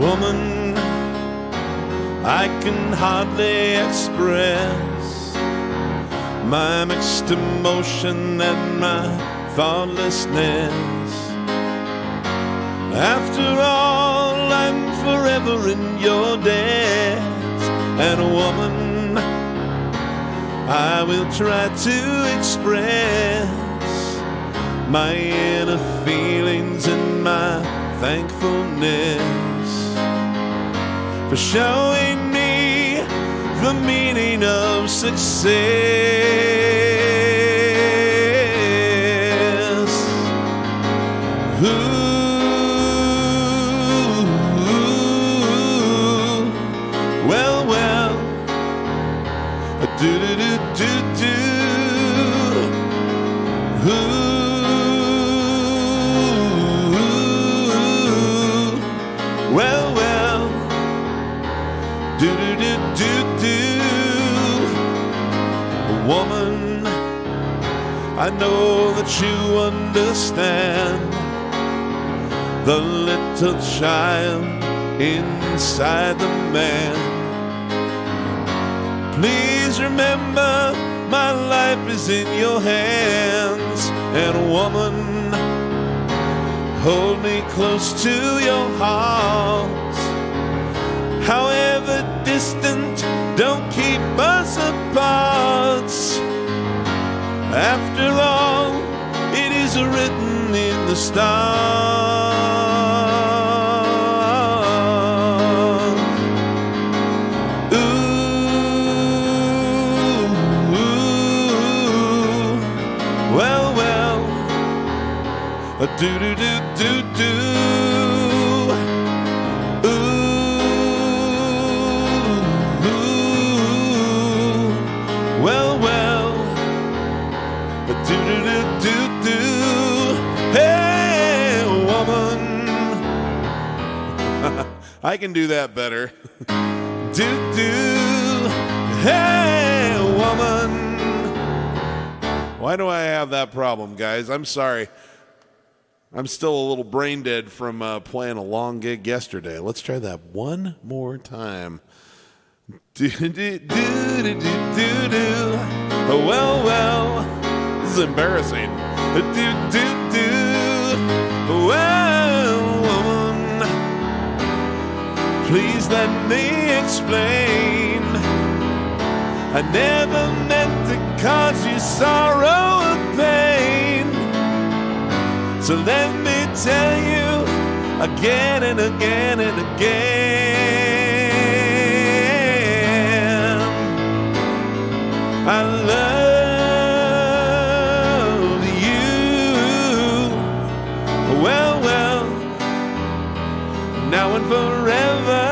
Woman, I can hardly express my mixed emotion and my thoughtlessness. After all, I'm forever in your debt. And woman, I will try to express my inner feelings and my thankfulness for showing me the meaning of success. Ooh, well, well, do-do-do-do-do. Well, well, do-do-do-do-do. Woman, I know that you understand the little child inside the man. Please remember, my life is in your hands. And woman, hold me close to your heart. However distant, don't keep us apart. After all, it is written in the stars. Ooh, well, well, do-do-do-do-do. Well, well, do-do-do-do-do. Hey, woman. I can do that better. Do-do. Hey, woman. Why do I have that problem, guys? I'm sorry. I'm still a little brain dead from playing a long gig yesterday. Let's try that one more time. Do-do-do-do-do. Well, well, this is embarrassing. Do-do-do. Well, woman, please let me explain. I never meant to cause you sorrow or pain. So let me tell you again and again and again, I love you. Well, well, now and forever.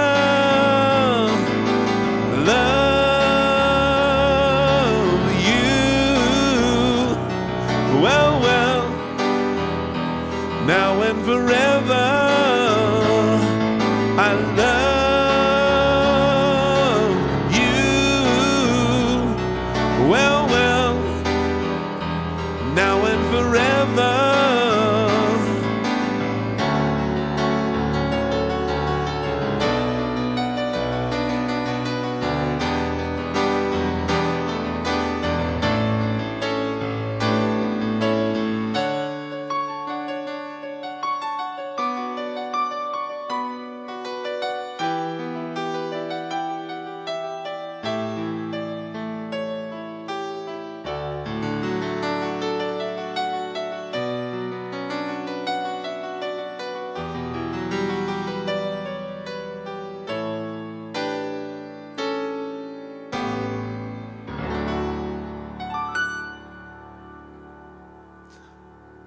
Love you. Well, well, now and forever. I love you. Well, well, now and forever.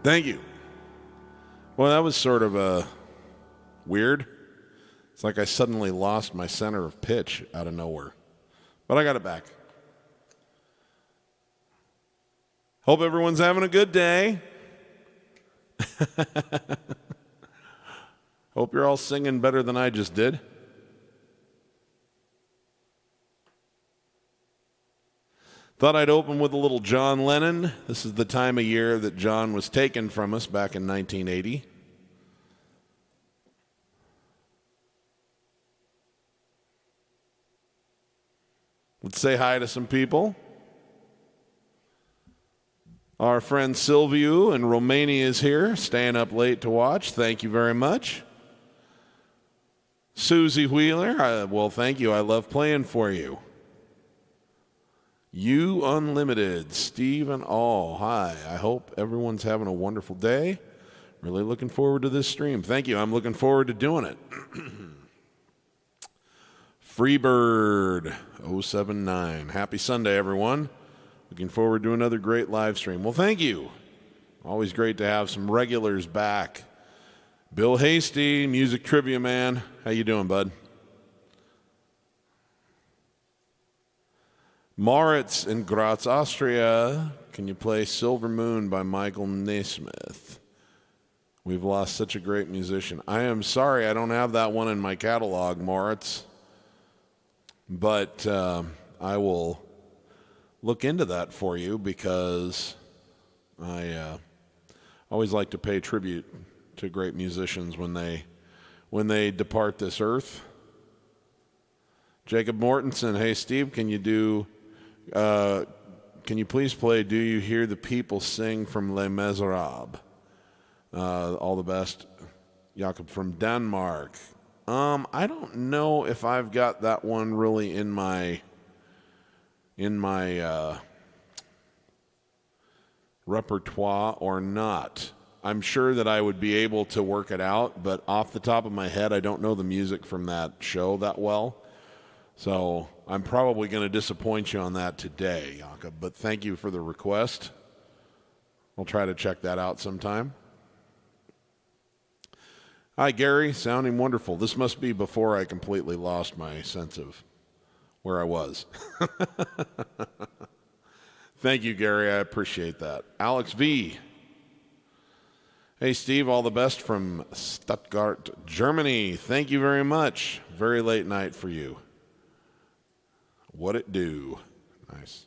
Thank you. Well, that was sort of weird. It's like I suddenly lost my center of pitch out of nowhere. But I got it back. Hope everyone's having a good day. Hope you're all singing better than I just did. Thought I'd open with a little John Lennon. This is the time of year that John was taken from us back in 1980. Let's say hi to some people. Our friend Silviu in Romania is here, staying up late to watch. Thank you very much. Susie Wheeler, well, thank you. I love playing for you. You Unlimited, Steve and all, hi. I hope everyone's having a wonderful day. Really looking forward to this stream. Thank you. I'm looking forward to doing it. Freebird 079. Happy Sunday, everyone. Looking forward to another great live stream. Well, thank you. Always great to have some regulars back. Bill Hasty, music trivia man. How you doing, bud? Moritz in Graz, Austria. Can you play Silver Moon by Michael Naismith? We've lost such a great musician. I am sorry I don't have that one in my catalog, Moritz. But I will look into that for you because I always like to pay tribute to great musicians when they depart this earth. Jacob Mortensen, hey Steve, can you please play Do You Hear the People Sing from Les Miserables? All the best. Jakob from Denmark. I don't know if I've got that one really in my repertoire or not. I'm sure that I would be able to work it out, but off the top of my head, I don't know the music from that show that well. So I'm probably going to disappoint you on that today, Jakob, but thank you for the request. I'll try to check that out sometime. Hi, Gary. Sounding wonderful. This must be before I completely lost my sense of where I was. Thank you, Gary. I appreciate that. Alex V. Hey, Steve. All the best from Stuttgart, Germany. Thank you very much. Very late night for you. What it do? Nice.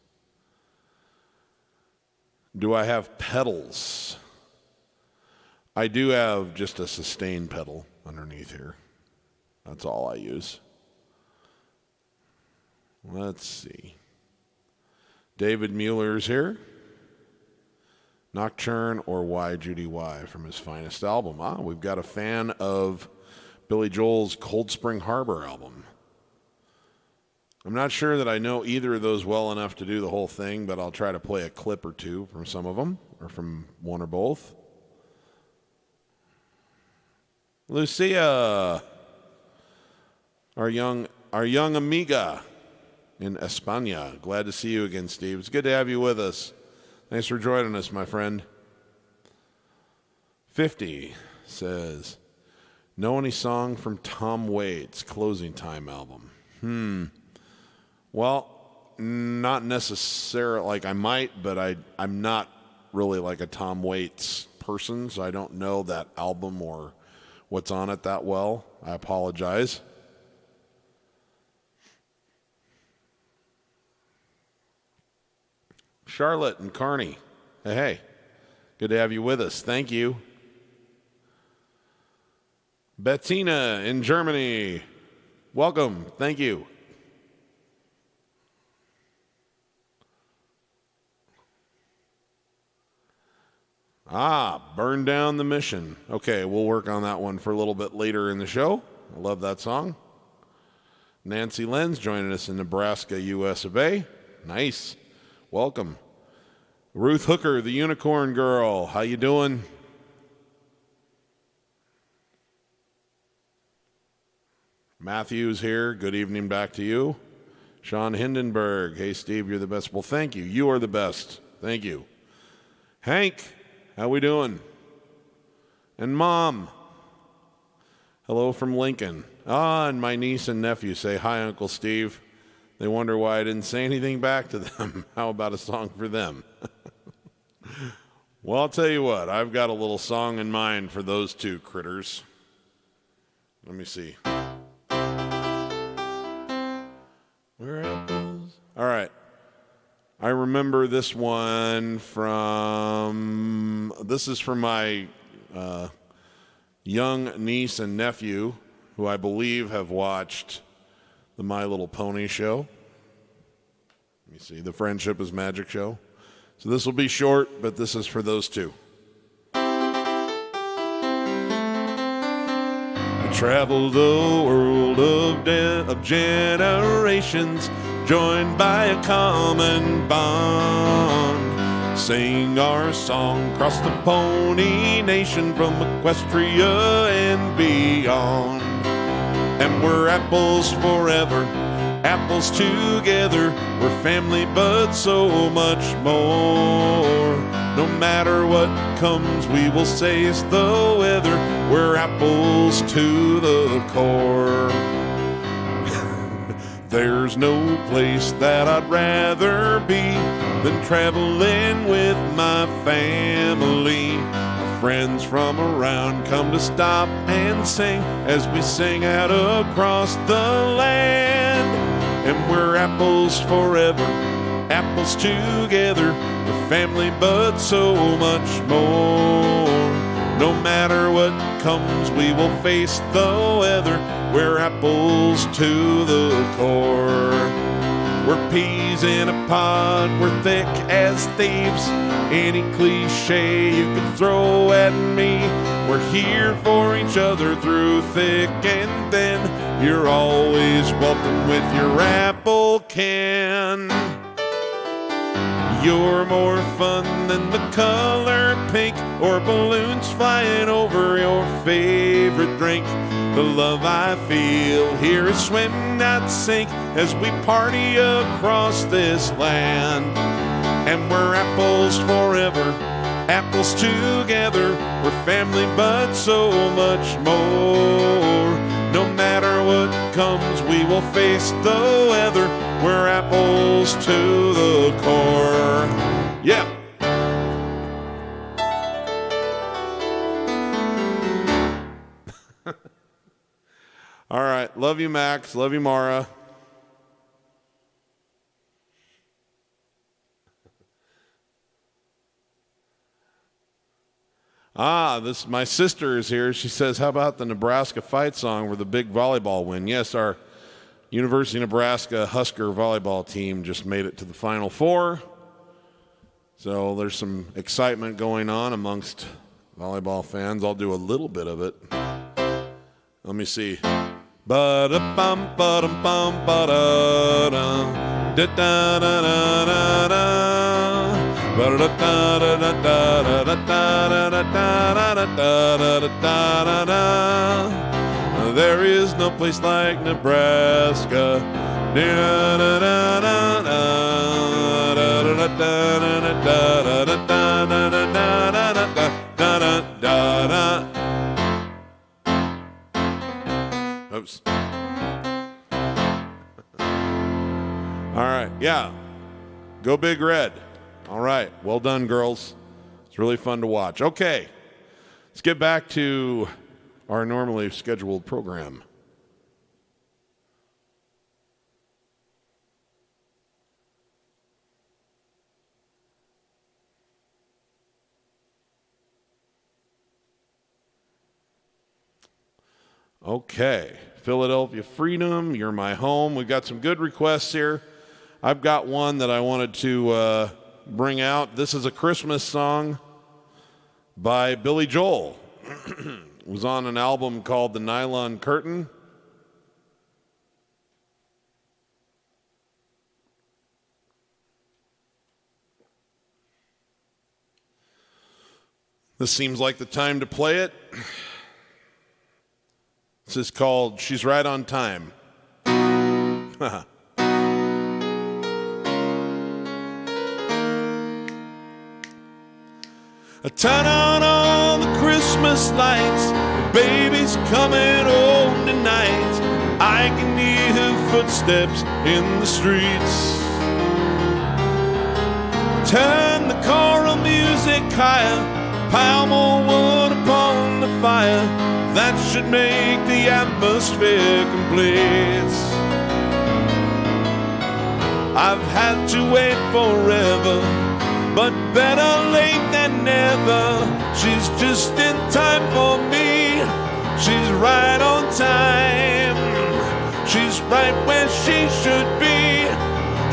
Do I have pedals? I do have just a sustain pedal underneath here. That's all I use. Let's see. David Mueller's here. Nocturne or Why Judy Why from his finest album. We've got a fan of Billy Joel's Cold Spring Harbor album. I'm not sure that I know either of those well enough to do the whole thing, but I'll try to play a clip or two from some of them, or from one or both. Lucia, our young amiga in España. Glad to see you again, Steve. It's good to have you with us. Thanks for joining us, my friend. 50 says, know any song from Tom Waits' Closing Time album? Well, not necessarily. Like I might, but I'm not really like a Tom Waits person, so I don't know that album or what's on it that well. I apologize. Charlotte and Kearney. Hey, good to have you with us. Thank you. Bettina in Germany. Welcome. Thank you. Burn Down the Mission. Okay, we'll work on that one for a little bit later in the show. I love that song. Nancy Lenz joining us in Nebraska, US of A. Nice. Welcome. Ruth Hooker, the Unicorn Girl. How you doing? Matthew's here. Good evening back to you. Sean Hindenburg. Hey, Steve, you're the best. Well, thank you. You are the best. Thank you. Hank, how we doing? And Mom. Hello from Lincoln. And my niece and nephew say, hi, Uncle Steve. They wonder why I didn't say anything back to them. How about a song for them? Well, I'll tell you what. I've got a little song in mind for those two critters. Let me see. Where are those? All right. I remember this one from, this is from my young niece and nephew, who I believe have watched the My Little Pony show. Let me see, the Friendship is Magic show. So this will be short, but this is for those two. I traveled the world of generations, joined by a common bond. Sang our song across the Pony Nation, from Equestria and beyond. And we're apples forever, apples together. We're family but so much more. No matter what comes, we will say it's the weather. We're apples to the core. There's no place that I'd rather be than traveling with my family. My friends from around come to stop and sing as we sing out across the land. And we're apples forever, apples together. We're family but so much more. No matter what comes, we will face the weather. We're apples to the core. We're peas in a pod, we're thick as thieves. Any cliche you can throw at me, we're here for each other through thick and thin. You're always welcome with your apple can. You're more fun than the color pink, or balloons flying over your favorite drink. The love I feel here is swim, not sink, as we party across this land. And we're apples forever, apples together. We're family but so much more. No matter what comes, we will face the weather. We're apples to the core. Yeah. All right. Love you, Max. Love you, Mara. My sister is here. She says, how about the Nebraska fight song for the big volleyball win? Yes, our University of Nebraska Husker volleyball team just made it to the Final Four. So there's some excitement going on amongst volleyball fans. I'll do a little bit of it. Let me see. Ba-da-bum, ba-dum, bum, ba-da-dum, da-da-da-da-da-da. There is no place like Nebraska. Oops. All right, yeah. Go Big Red. All right, well done, girls. It's really fun to watch. Okay, let's get back to our normally scheduled program. Okay, Philadelphia Freedom, You're My Home. We've got some good requests here. I've got one that I wanted to bring out. This is a Christmas song by Billy Joel. It was on an album called The Nylon Curtain. This seems like the time to play it. This is called She's Right on Time. I turn on all the Christmas lights. The baby's coming home tonight. I can hear her footsteps in the streets. Turn the choral music higher. Pile more wood upon the fire. That should make the atmosphere complete. I've had to wait forever, but better late than never. She's just in time for me. She's right on time. She's right where she should be.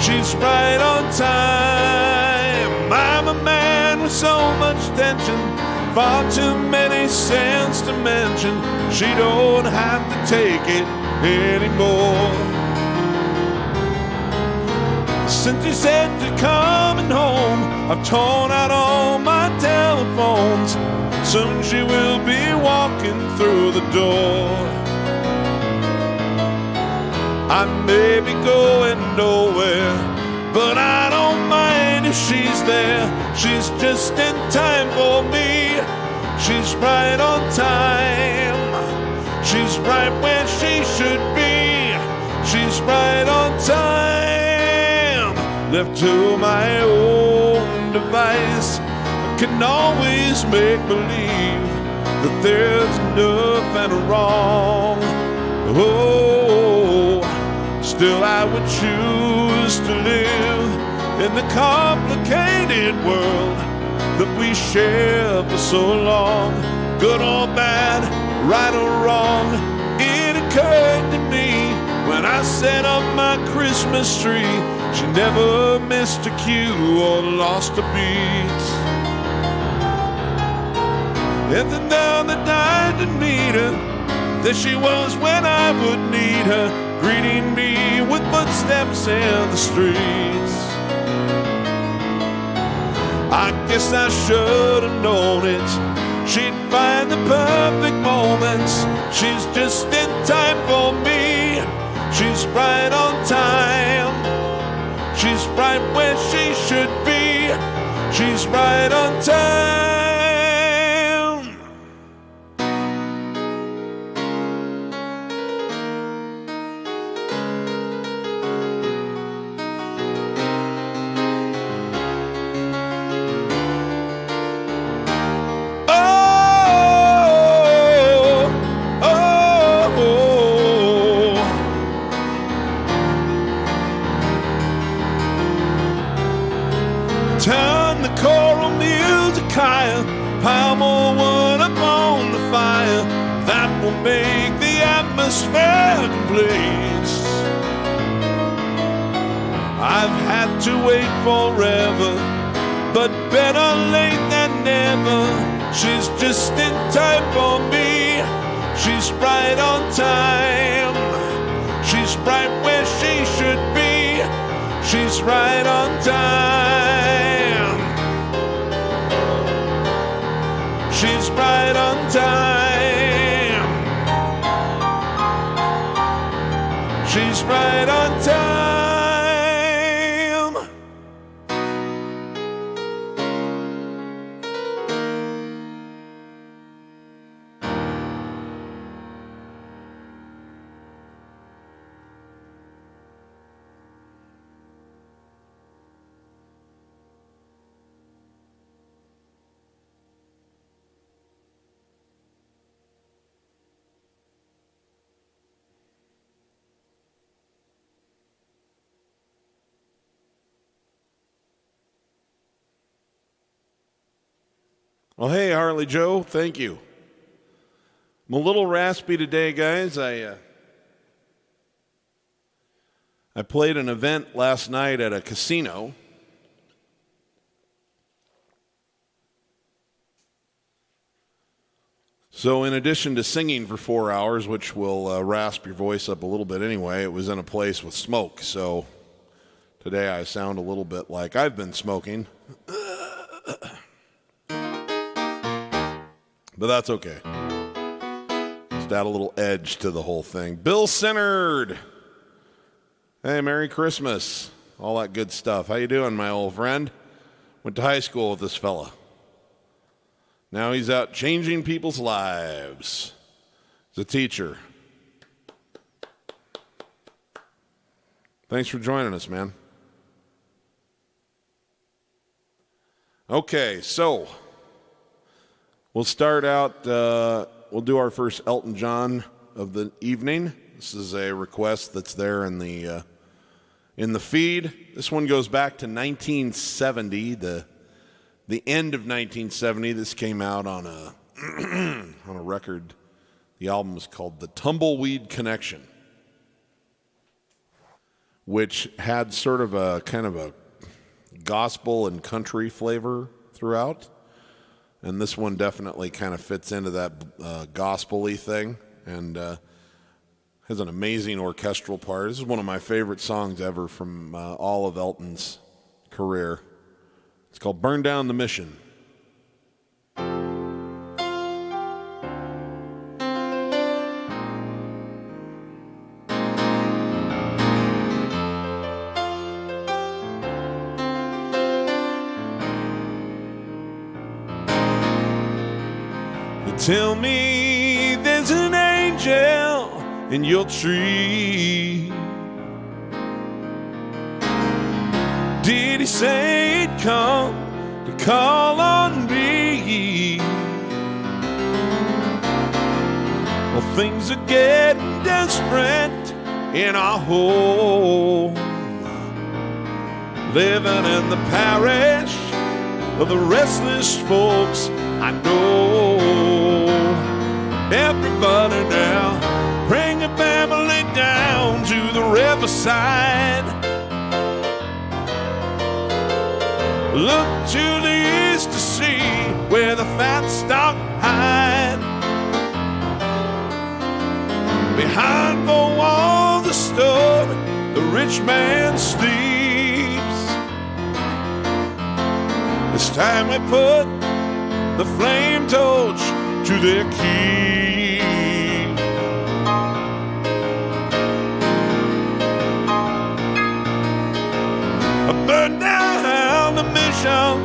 she's right on time. I'm a man with so much tension, far too many sins to mention. She don't have to take it anymore. Since you said you're coming home, I've torn out all my telephones. Soon she will be walking through the door. I may be going nowhere, but I don't mind if she's there. She's just in time for me. She's right on time. She's right where she should be. She's right on time. Left to my own device, I can always make believe that there's nothing wrong. Oh, still I would choose to live in the complicated world that we share for so long. Good or bad, right or wrong, it occurred to me when I set up my Christmas tree, she never missed a cue or lost a beat. And then down the night to meet her, there she was when I would need her, greeting me with footsteps in the streets. I guess I should have known it. She'd find the perfect moments. She's just in time for me. She's right on time. She's right where she should be. She's right on time. Turn the choral music higher, pile more wood upon the fire. That will make the atmosphere complete. I've had to wait forever, but better late than never. She's just in time for me. She's right on time. She's right where she should be. She's right on time. She's right on time. She's right on time. Well, hey, Harley Joe, thank you. I'm a little raspy today, guys. I played an event last night at a casino. So in addition to singing for 4 hours, which will rasp your voice up a little bit anyway, it was in a place with smoke. So today I sound a little bit like I've been smoking. But that's okay. Just add a little edge to the whole thing. Bill Sinnard. Hey, Merry Christmas. All that good stuff. How you doing, my old friend? Went to high school with this fella. Now he's out changing people's lives. He's a teacher. Thanks for joining us, man. Okay, so we'll start out, we'll do our first Elton John of the evening. This is a request that's there in the feed. This one goes back to 1970, the end of 1970. This came out on a on a record. The album was called The Tumbleweed Connection. which had sort of a kind of a gospel and country flavor throughout. And this one definitely kind of fits into that gospel-y thing, and has an amazing orchestral part. This is one of my favorite songs ever from all of Elton's career. It's called Burn Down the Mission. Tell me there's an angel in your tree. Did he say he'd come to call on me? Well, things are getting desperate in our home, living in the parish of the restless folks I know. Everybody now, bring your family down to the riverside. Look to the east to see where the fat stock hide. Behind the wall of the store, the rich man sleeps. It's time we put the flame torch to their key. Burn down the mission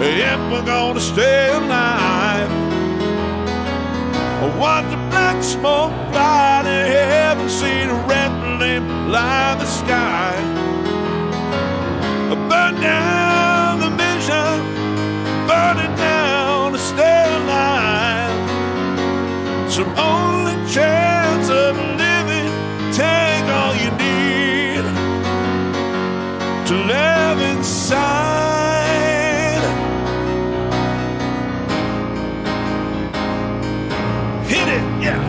if we're gonna stay alive. Watch the black smoke fly to heaven, see the red flame light the sky. Burn down the mission, burn it down to stay alive. It's your only chance of living. Take all you need to live inside. Hit it, yeah.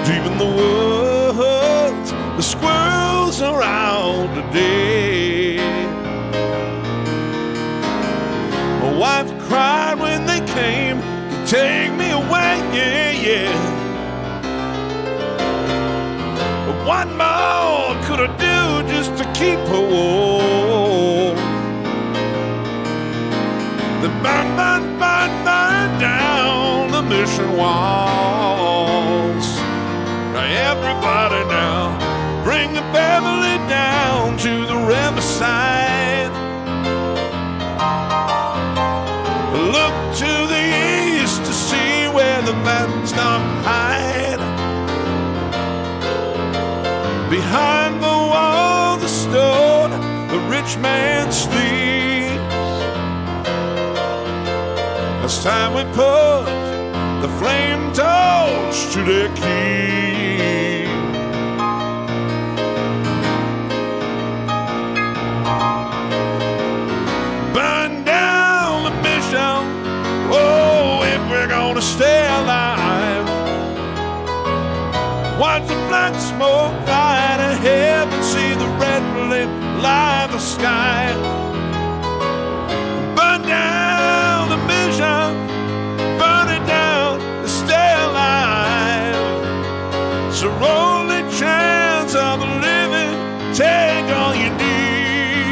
Deep in the woods, the squirrels are out today. My wife cried when they came to take me away, yeah, yeah. But what more could I do just to keep her warm? They burn down the mission walls. Everybody now, bring the family down to the riverside. Look to the east to see where the mountains don't hide. Behind the wall of the store, the rich man sleeps. It's time we put the flame torch to their key. Burn down the mission, oh, if we're gonna stay alive. Watch the black smoke light ahead and see the red flame light the sky. Burn down the mission, burn it down to stay alive. It's your only chance of living. Take all you need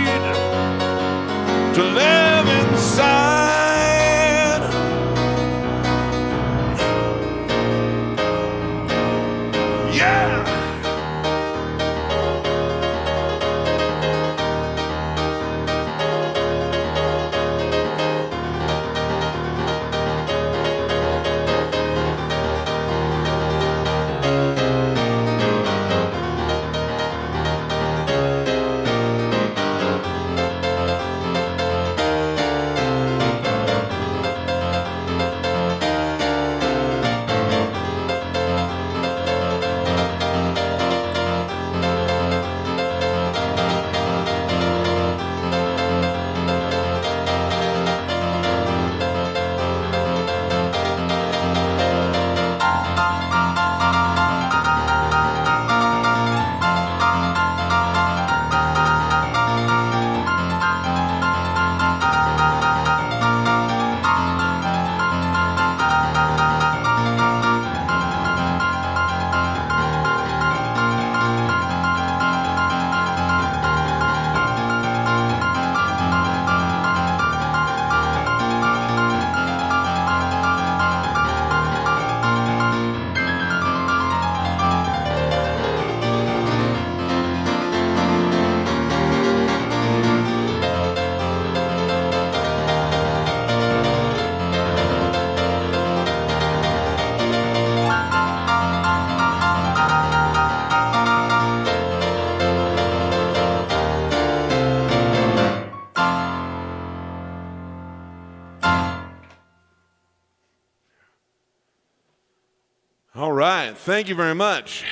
All right, thank you very much.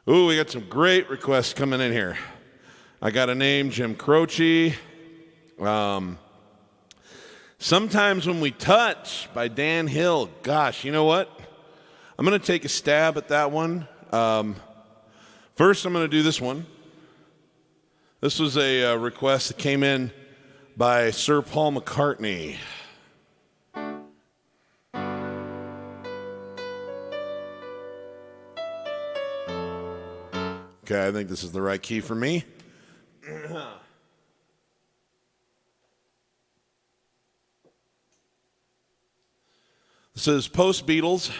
Ooh, we got some great requests coming in here. I got a name, Jim Croce. Sometimes When We Touch by Dan Hill. Gosh, you know what? I'm going to take a stab at that one. First, I'm going to do this one. This was a request that came in by Sir Paul McCartney. Okay, I think this is the right key for me. This is post-Beatles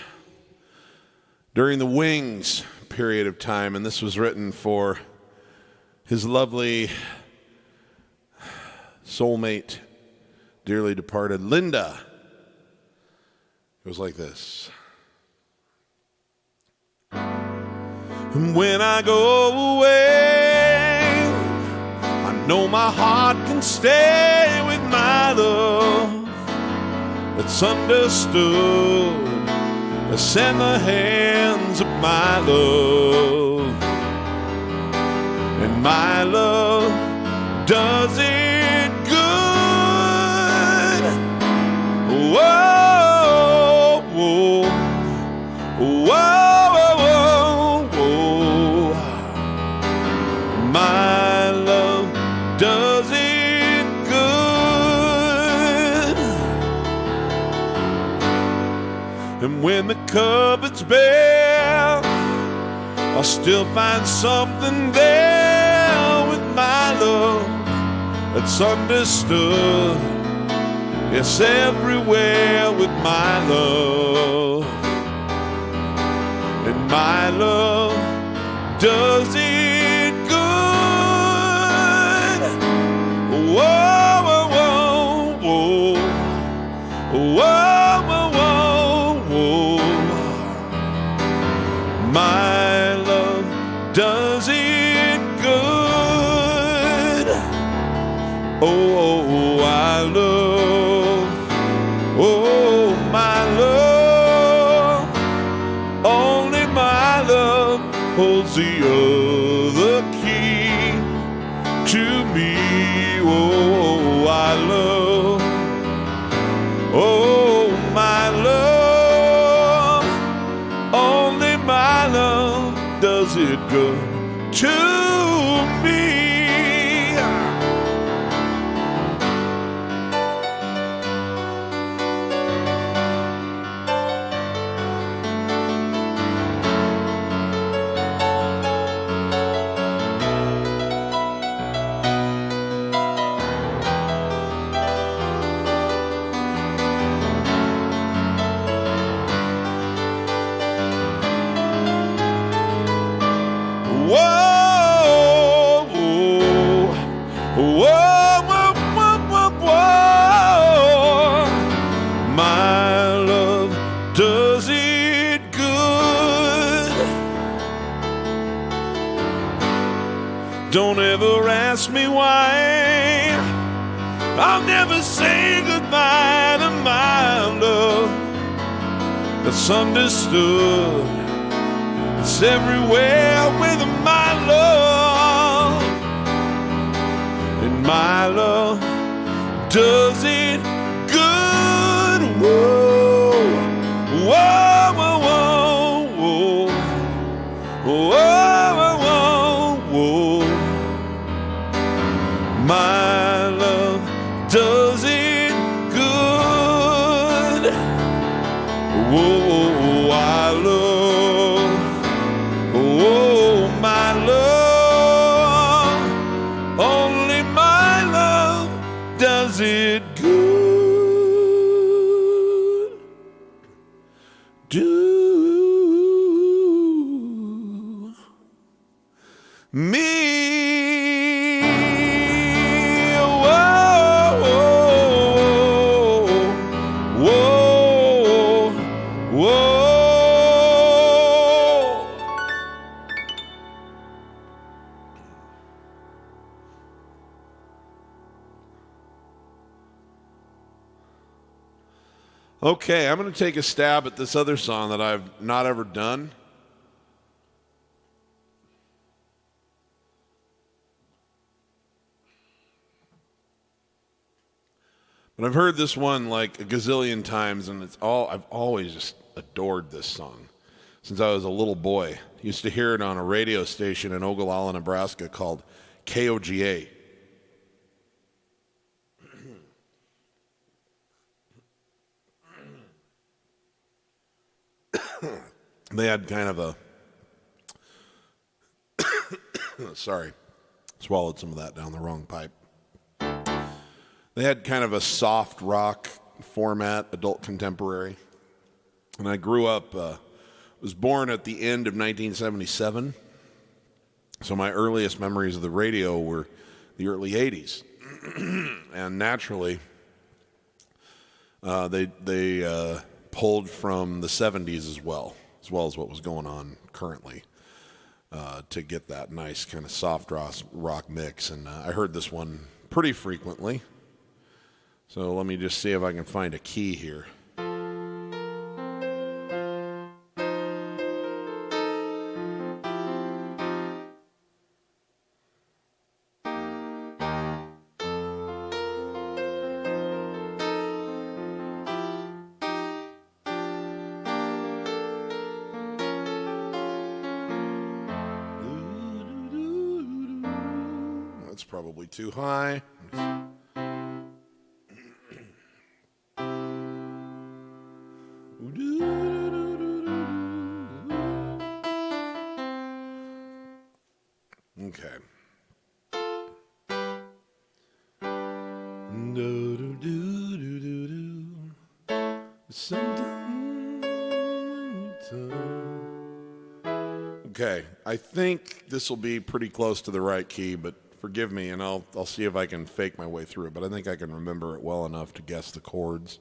during the Wings period of time, and this was written for his lovely soulmate, dearly departed Linda. It goes like this. And when I go away, I know my heart can stay with my love that's understood, that's in the hands of my love. And my love does it good. Whoa, whoa, whoa. My love does it good. And when the cupboard's bare, I'll still find something there with my love that's understood. Yes, everywhere with my love. And my love does it. Whoa, whoa, whoa, whoa, whoa, whoa, whoa. My love does it good. Oh, I love, oh, my love. Only my love holds the other key to me. Oh, I love, oh, my love, only my love does it good to me. Don't ever ask me why. I'll never say goodbye to my love that's understood. It's everywhere with my love. And my love does it good. Whoa, whoa, whoa, whoa, whoa, whoa, whoa. My love does it good. Whoa, I love, oh, my love. Only my love does it good. Do me. Okay, I'm going to take a stab at this other song that I've not ever done. But I've heard this one like a gazillion times, and I've always just adored this song since I was a little boy. Used to hear it on a radio station in Ogallala, Nebraska called KOGA. They had kind of a sorry, swallowed some of that down the wrong pipe. They had kind of a soft rock format, adult contemporary. And I grew up, was born at the end of 1977. So my earliest memories of the radio were the early 80s. And naturally, they pulled from the 70s as well as what was going on currently, to get that nice kind of soft rock mix. And I heard this one pretty frequently. So let me just see if I can find a key here. That's probably too high. Okay. Okay, I think this will be pretty close to the right key, but forgive me, and I'll see if I can fake my way through it, but I think I can remember it well enough to guess the chords.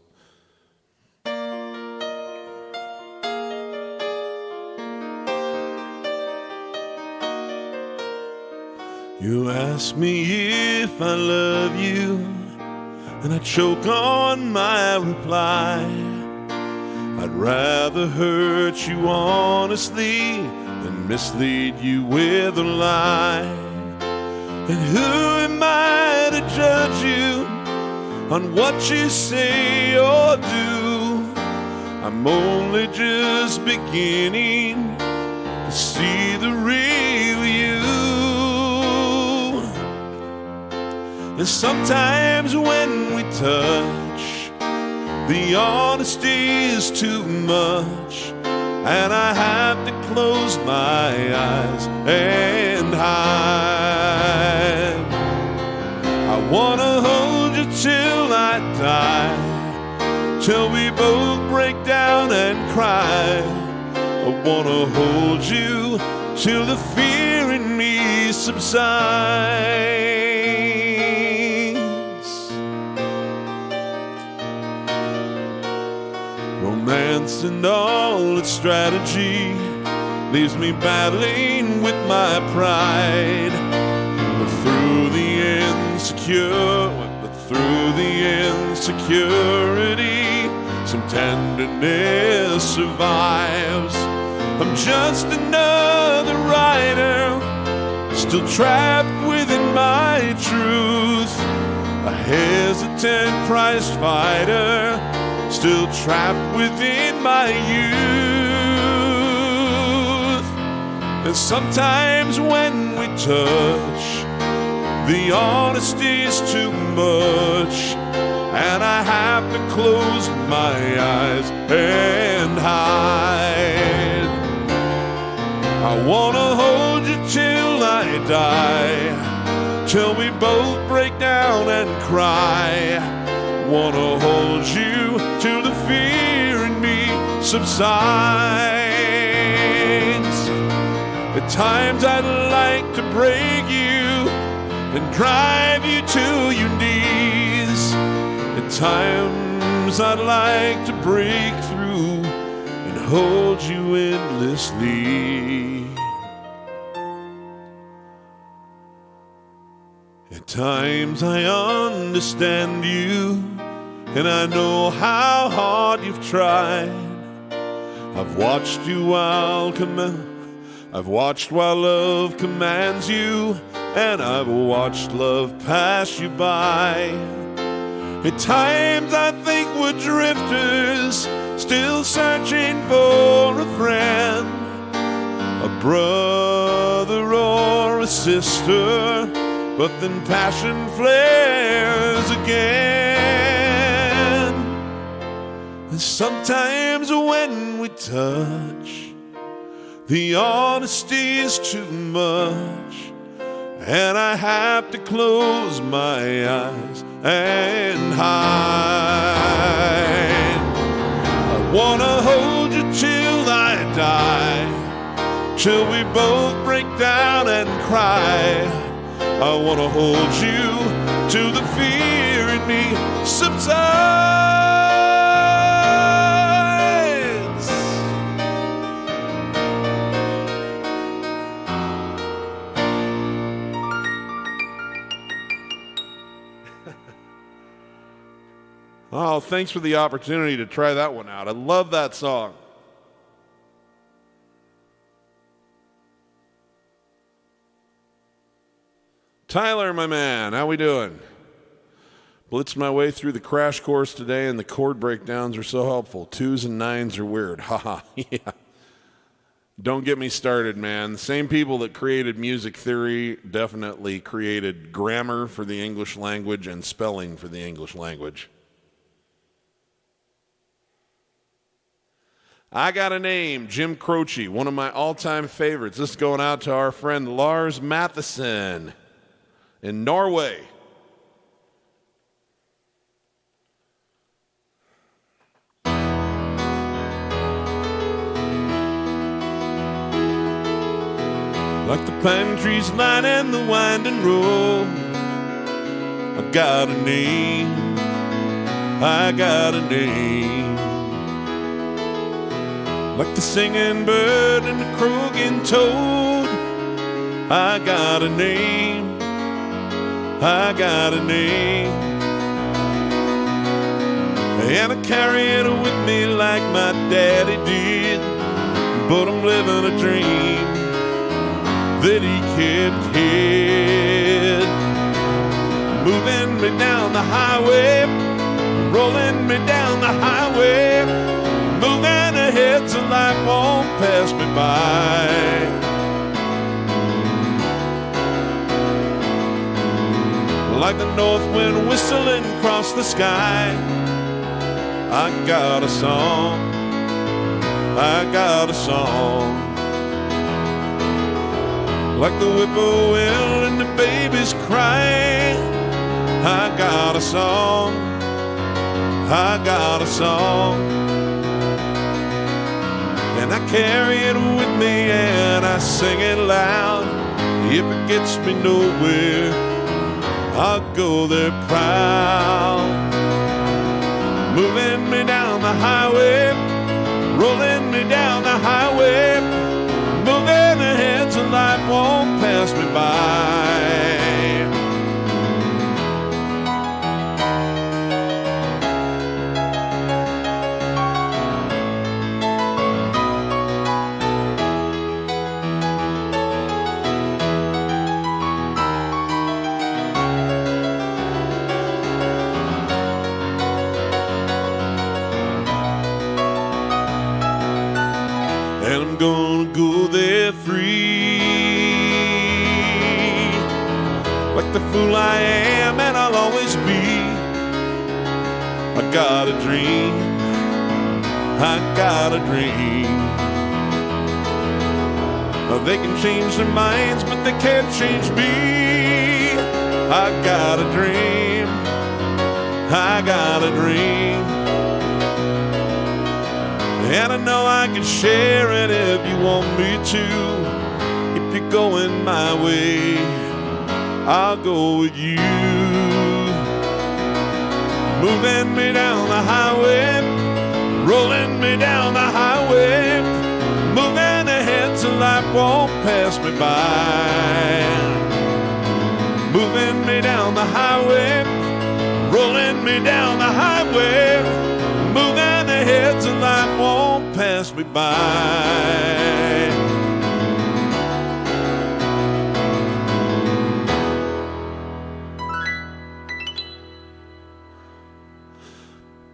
You ask me if I love you, and I choke on my reply. I'd rather hurt you honestly than mislead you with a lie. And who am I to judge you on what you say or do? I'm only just beginning to see the real you. And sometimes when we touch, the honesty is too much, and I have to close my eyes and hide. I wanna hold you till I die, till we both break down and cry. I wanna hold you till the fear in me subsides. Romance and all its strategy leaves me battling with my pride. But through the insecurity, some tenderness survives. I'm just another writer, still trapped within my truth. A hesitant prize fighter, still trapped within my youth. And sometimes when we touch, the honesty is too much, and I have to close my eyes and hide. I wanna hold you till I die, till we both break down and cry. Wanna hold you till the fear in me subsides. At times I'd like to break you and drive you to your knees. At times I'd like to break through and hold you endlessly. At times I understand you and I know how hard you've tried. I've watched while love commands you, and I've watched love pass you by. At times I think we're drifters, still searching for a friend, a brother or a sister, but then passion flares again. And sometimes when we touch, the honesty is too much, and I have to close my eyes and hide. I wanna hold you till I die, till we both break down and cry. I wanna hold you till the fear in me subsides. Oh, thanks for the opportunity to try that one out. I love that song. Tyler, my man, how we doing? Blitzed my way through the crash course today, and the chord breakdowns are so helpful. 2s and 9s are weird. Haha, yeah. Don't get me started, man. The same people that created music theory definitely created grammar for the English language and spelling for the English language. I Got a Name, Jim Croce, one of my all-time favorites. This is going out to our friend Lars Matheson in Norway. Like the pine trees lining the winding road, I got a name, I got a name. Like the singing bird and the croaking toad, I got a name, I got a name. And I carry it with me like my daddy did, but I'm living a dream that he kept hid. Moving me down the highway, rolling me down the highway, moving ahead so life won't pass me by. Like the north wind whistling across the sky, I got a song, I got a song. Like the whippoorwill and the babies cry, I got a song, I got a song. And I carry it with me and I sing it loud. If it gets me nowhere, I'll go there proud. Moving me down the highway, rolling me down the highway, moving ahead so life won't pass me by. And I'm gonna go there free, like the fool I am and I'll always be. I got a dream, I got a dream. They can change their minds, but they can't change me. I got a dream, I got a dream. And I know I can share it if you want me to. If you're going my way, I'll go with you. Moving me down the highway, rolling me down the highway, moving ahead so life won't pass me by. Moving me down the highway, rolling me me down the highway, moving ahead till life won't pass me by.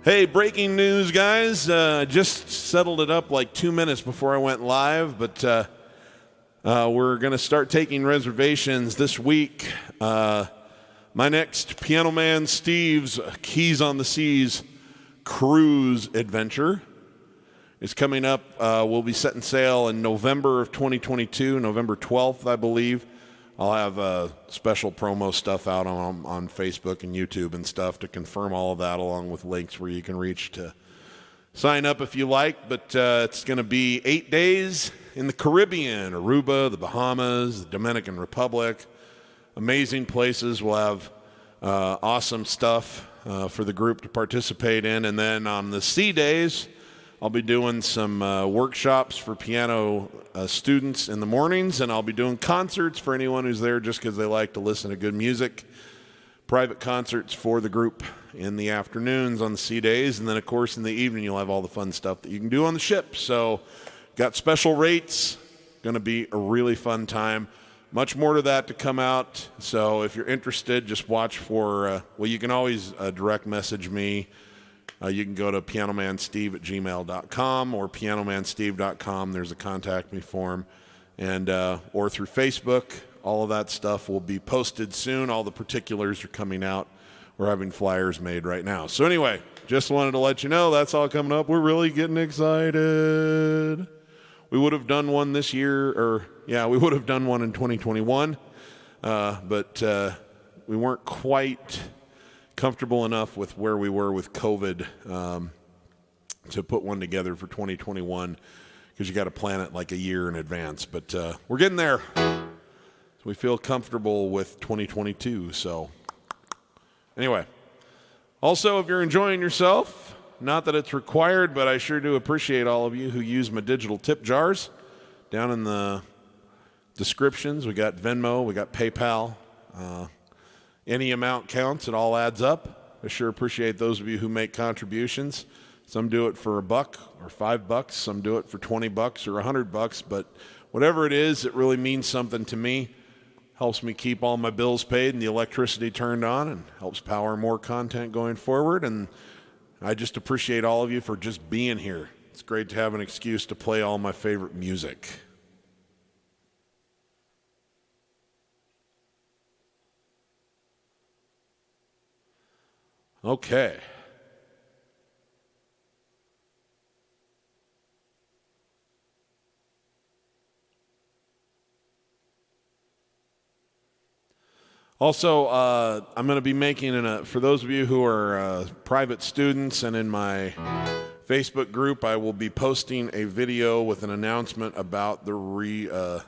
Hey, breaking news, guys. Just settled it up like 2 minutes before I went live, but we're going to start taking reservations this week. My next Piano Man Steve's Keys on the Seas cruise adventure is coming up. We'll be setting sail in November of 2022, November 12th, I believe. I'll have special promo stuff out on Facebook and YouTube and stuff to confirm all of that, along with links where you can reach to sign up if you like. But it's going to be 8 days in the Caribbean, Aruba, the Bahamas, the Dominican Republic. Amazing places. We'll have awesome stuff for the group to participate in. And then on the sea days, I'll be doing some workshops for piano students in the mornings, and I'll be doing concerts for anyone who's there just because they like to listen to good music. Private concerts for the group in the afternoons on the sea days, and then, of course, in the evening you'll have all the fun stuff that you can do on the ship. So got special rates. Going to be a really fun time. Much more to that to come out. So if you're interested, just watch for, you can always direct message me. You can go to pianomansteve@gmail.com or pianomansteve.com. There's a contact me form. And or through Facebook. All of that stuff will be posted soon. All the particulars are coming out. We're having flyers made right now. So anyway, just wanted to let you know that's all coming up. We're really getting excited. We would have done one this year, we would have done one in 2021. But we weren't quite comfortable enough with where we were with COVID to put one together for 2021, because you got to plan it like a year in advance. But we're getting there. So we feel comfortable with 2022. So anyway, also, if you're enjoying yourself, not that it's required, but I sure do appreciate all of you who use my digital tip jars. Down in the descriptions, we got Venmo, we got PayPal. Any amount counts. It all adds up. I sure appreciate those of you who make contributions. Some do it for $1 or $5. Some do it for $20 or $100. But whatever it is, it really means something to me. Helps me keep all my bills paid and the electricity turned on, and helps power more content going forward. And I just appreciate all of you for just being here. It's great to have an excuse to play all my favorite music. Okay. Also, I'm going to be making, for those of you who are private students and in my Facebook group, I will be posting a video with an announcement about the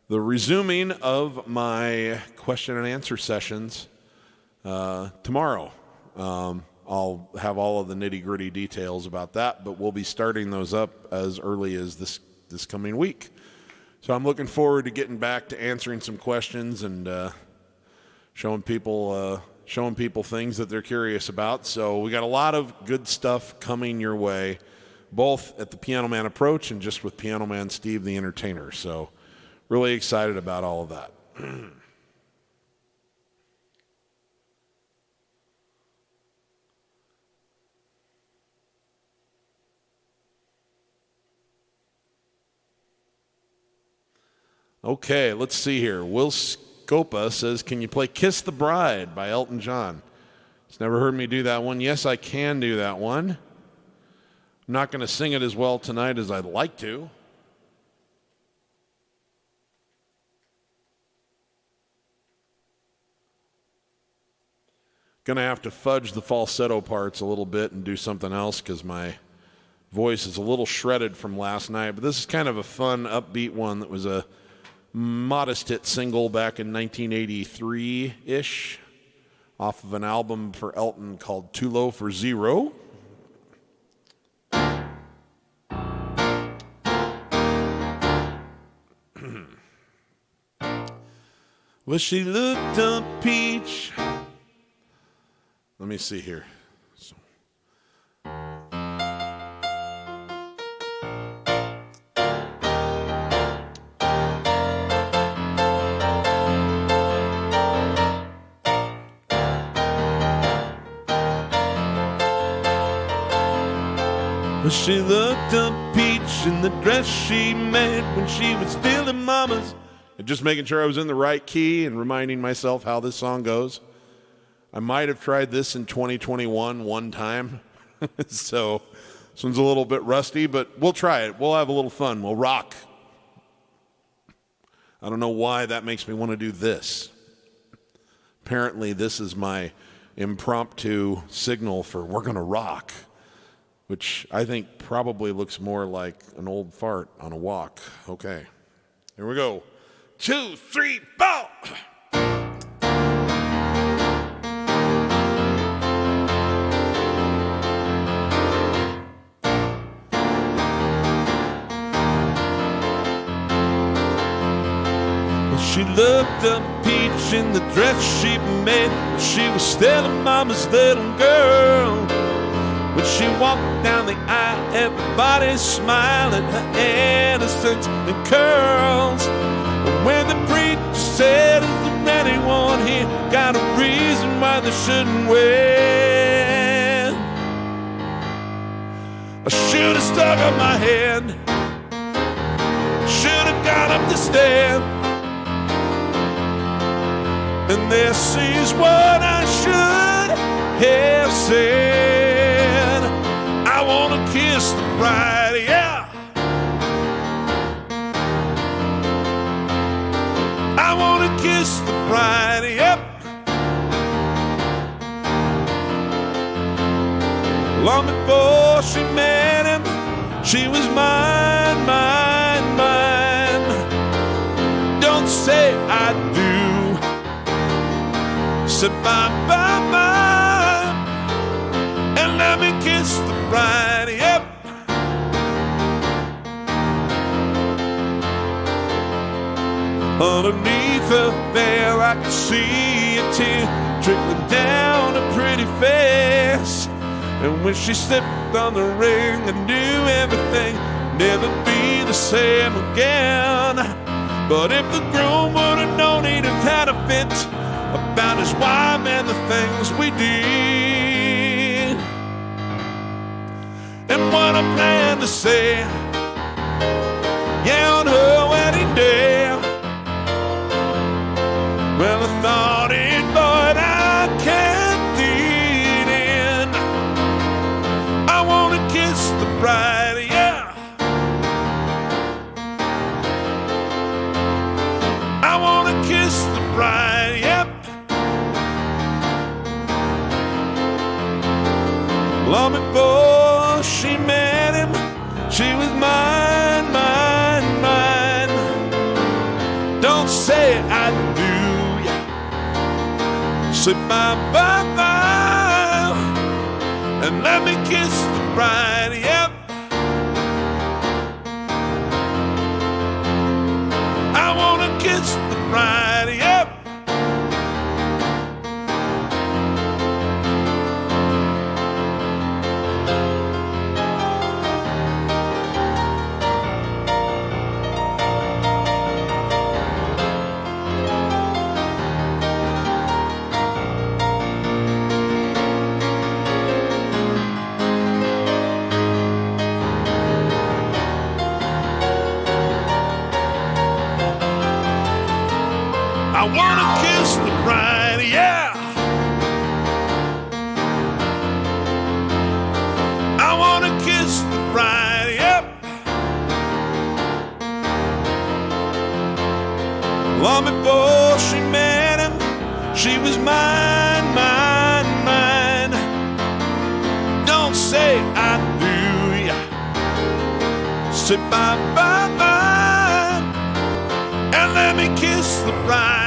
resuming of my question and answer sessions tomorrow. I'll have all of the nitty-gritty details about that, but we'll be starting those up as early as this coming week. So I'm looking forward to getting back to answering some questions and showing people things that they're curious about. So we got a lot of good stuff coming your way, both at the Piano Man Approach and just with Piano Man Steve the Entertainer. So really excited about all of that. Okay, let's see here. Will Scopa says, can you play Kiss the Bride by Elton John? He's never heard me do that one. Yes, I can do that one. I'm not going to sing it as well tonight as I'd like to. Going to have to fudge the falsetto parts a little bit and do something else because my voice is a little shredded from last night. But this is kind of a fun, upbeat one that was a modest hit single back in 1983-ish off of an album for Elton called Too Low for Zero. Well, she looked up peach Let me see here. She looked up peach in the dress she made when she was still in mama's. And just making sure I was in the right key and reminding myself how this song goes. I might have tried this in 2021 one time. So this one's a little bit rusty, but we'll try it. We'll have a little fun. We'll rock. I don't know why that makes me want to do this. Apparently this is my impromptu signal for we're going to rock, which I think probably looks more like an old fart on a walk. Okay, here we go. 2, 3, 4. She looked up peach in the dress she made when she was still a mama's little girl. When she walked down the aisle, everybody smiling, her innocence and curls. And when the preacher said, is there anyone here got a reason why they shouldn't wait? I should have stuck up my hand, should have got up to stand. And this is what I should have said. I want to kiss the bride, yeah. I want to kiss the bride, yep. Long before she met him, she was mine, mine, mine. Don't say I do. Say bye, bye, bye, and let me kiss the bride, yep. Underneath her veil I could see a tear trickling down her pretty face. And when she slipped on the ring, I knew everything never be the same again. But if the groom would have known, he'd have had a fit about his wife and the things we did. And what I plan to say, yeah, on her wedding day. Well, I thought it, but I can't lead in. I want to kiss the bride, yeah. I want to kiss the bride, yep. Long before she met him, she was mine, mine, mine. Don't say I do. Say bye, bye, bye, and let me kiss the bride, yep. I want to kiss the bride, yep. I wanna kiss the bride, yeah. I wanna kiss the bride, yep. Long before she met him, she was mine, mine, mine. Don't say I do, yeah. Say bye, bye, bye, and let me kiss the bride.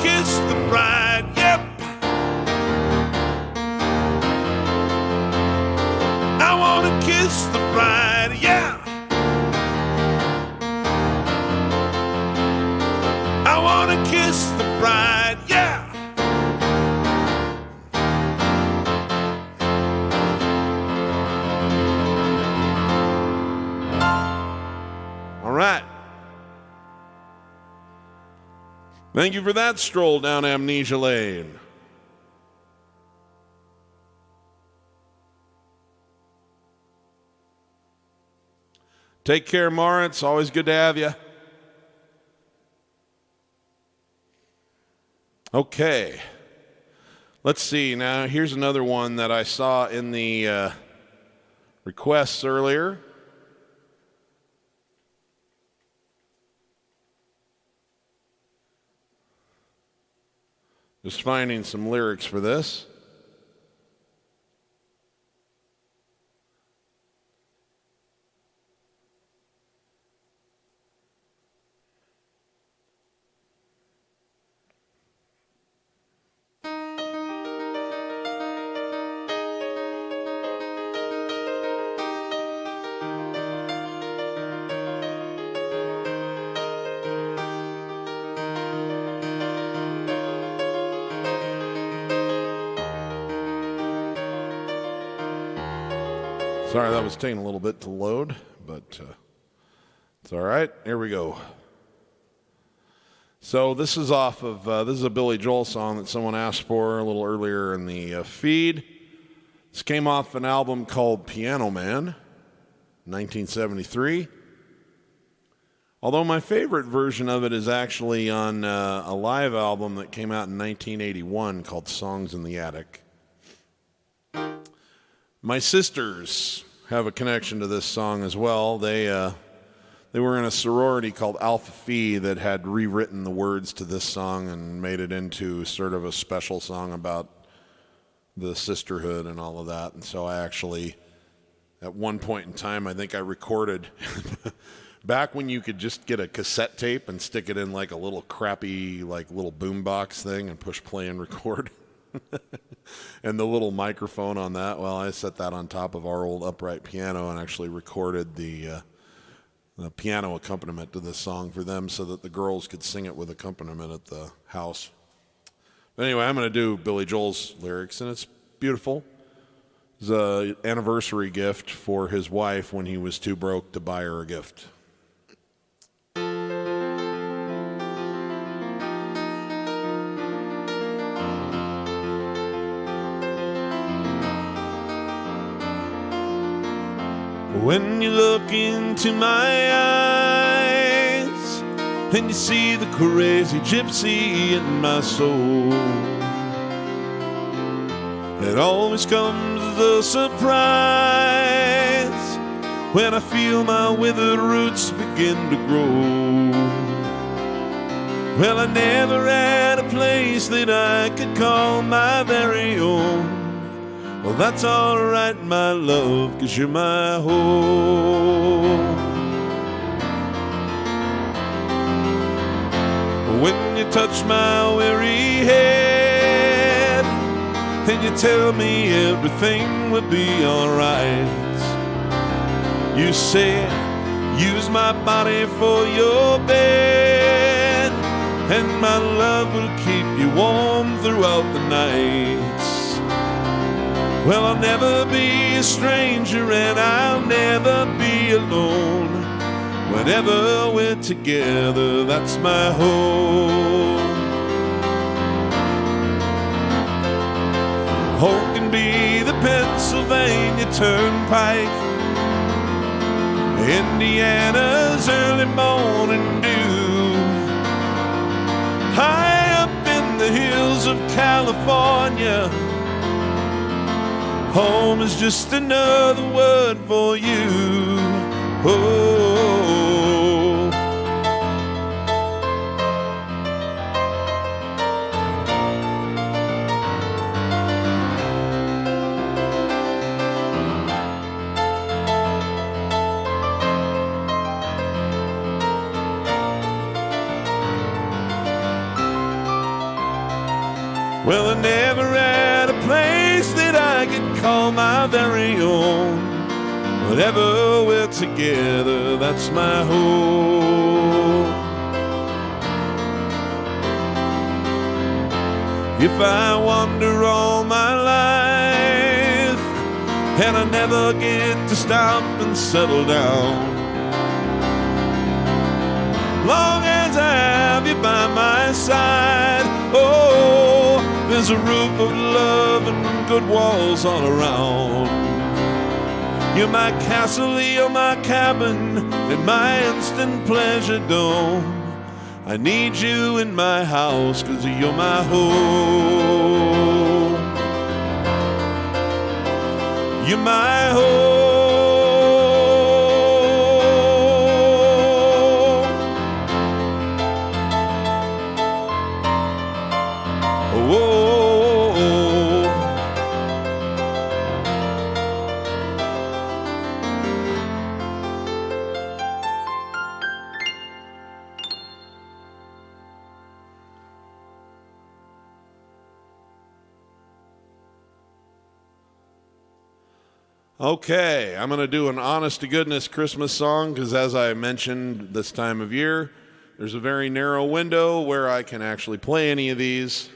Kiss the bride, yep. I want to kiss the bride, yeah. Thank you for that stroll down Amnesia Lane. Take care, Mara. It's always good to have you. Okay. Let's see. Now, here's another one that I saw in the requests earlier. Just finding some lyrics for this. Sorry, that was taking a little bit to load, but it's all right. Here we go. So this is off of, this is a Billy Joel song that someone asked for a little earlier in the feed. This came off an album called Piano Man, 1973. Although my favorite version of it is actually on a live album that came out in 1981 called Songs in the Attic. My sisters have a connection to this song as well. They were in a sorority called Alpha Phi that had rewritten the words to this song and made it into sort of a special song about the sisterhood and all of that. And so I actually, at one point in time, I think I recorded, back when you could just get a cassette tape and stick it in like a little crappy, like little boombox thing and push play and record. And the little microphone on that, well, I set that on top of our old upright piano and actually recorded the piano accompaniment to this song for them so that the girls could sing it with accompaniment at the house. But anyway, I'm going to do Billy Joel's lyrics, and it's beautiful. It's an anniversary gift for his wife when he was too broke to buy her a gift. When you look into my eyes and you see the crazy gypsy in my soul, it always comes as a surprise when I feel my withered roots begin to grow. Well, I never had a place that I could call my very own. Well, that's all right, my love, 'cause you're my home. When you touch my weary head and you tell me everything will be all right, you say, use my body for your bed, and my love will keep you warm throughout the night. Well, I'll never be a stranger and I'll never be alone. Whenever we're together, that's my home. Home can be the Pennsylvania Turnpike, Indiana's early morning dew, high up in the hills of California. Home is just another word for you. Oh. Well, I never had a place that I could call my very own. Whenever we're together, that's my home. If I wander all my life and I never get to stop and settle down, long as I have you by my side. Oh, there's a roof of love and good walls all around. You're my castle, you're my cabin, and my instant pleasure dome. I need you in my house, 'cause you're my home. You're my home. Okay, I'm going to do an honest-to-goodness Christmas song because, as I mentioned, this time of year, there's a very narrow window where I can actually play any of these.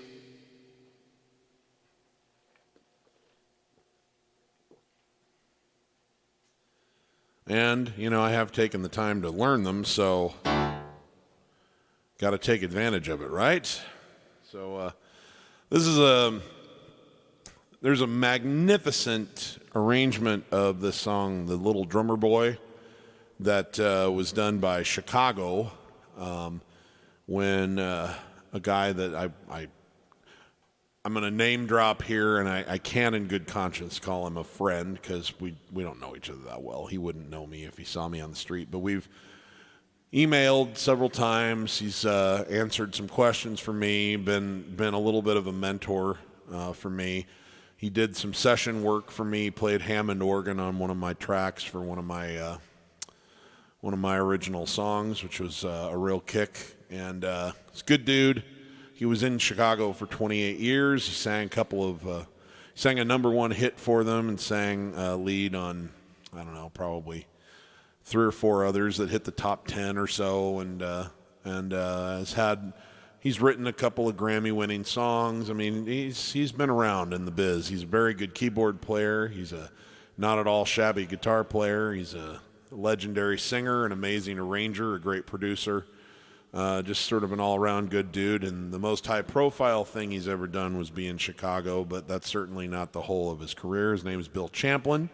And, you know, I have taken the time to learn them, so got to take advantage of it, right? So there's a magnificent arrangement of this song, The Little Drummer Boy, that was done by Chicago when a guy that I'm going to name drop here, and I can in good conscience call him a friend because we don't know each other that well. He wouldn't know me if he saw me on the street, but we've emailed several times. He's answered some questions for me, been a little bit of a mentor for me. He did some session work for me, played Hammond organ on one of my tracks for one of my original songs, which was a real kick. And he's a good dude. He was in Chicago for 28 years. He sang sang a number one hit for them and sang lead on, I don't know, probably 3 or 4 others that hit the top 10 or so. And he's written a couple of Grammy-winning songs. I mean, he's been around in the biz. He's a very good keyboard player. He's a not at all shabby guitar player. He's a legendary singer, an amazing arranger, a great producer. Just sort of an all-around good dude. And the most high-profile thing he's ever done was be in Chicago, but that's certainly not the whole of his career. His name is Bill Champlin.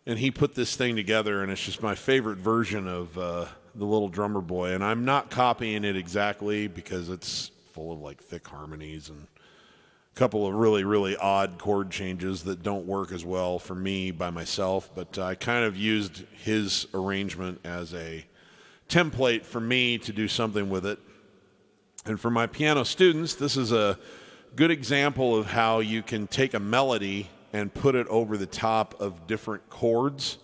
And he put this thing together, and it's just my favorite version of The Little Drummer Boy. And I'm not copying it exactly because it's full of like thick harmonies and a couple of really, really odd chord changes that don't work as well for me by myself. But I kind of used his arrangement as a template for me to do something with it. And for my piano students, this is a good example of how you can take a melody and put it over the top of different chords,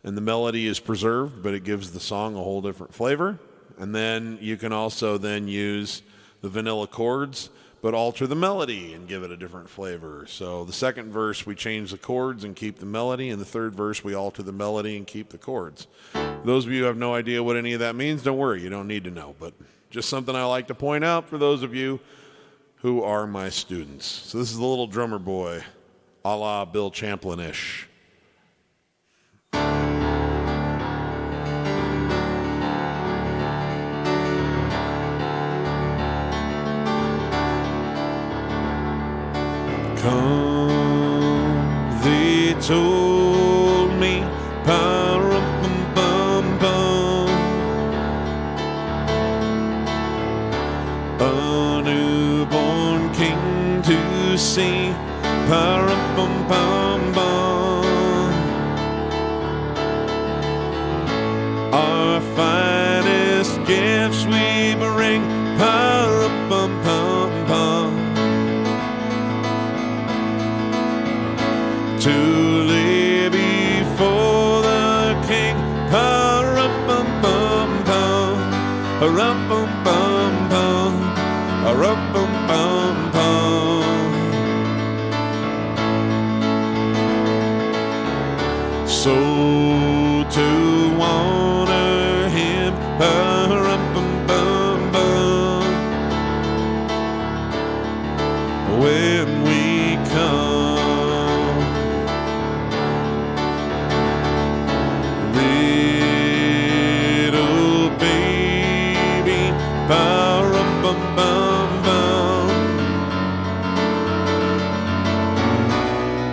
and the melody is preserved, but it gives the song a whole different flavor. And then you can also then use the vanilla chords, but alter the melody and give it a different flavor. So the second verse, we change the chords and keep the melody, and the third verse, we alter the melody and keep the chords. Those of you who have no idea what any of that means, don't worry, you don't need to know, but just something I like to point out for those of you who are my students. So this is The Little Drummer Boy, a la Bill Champlin-ish. Come, they told me, pa-rum-bum-bum-bum, a newborn king to see, pa-rum-bum-bum-bum, our finest gifts we bring, pa-rum-bum-bum-bum, to lay before the king, pa-rum-bum-bum-bum, a-rum-bum-bum-bum, a-rum-bum-bum-bum. So to honor him, pa-rum-bum-bum-bum, when we come, little baby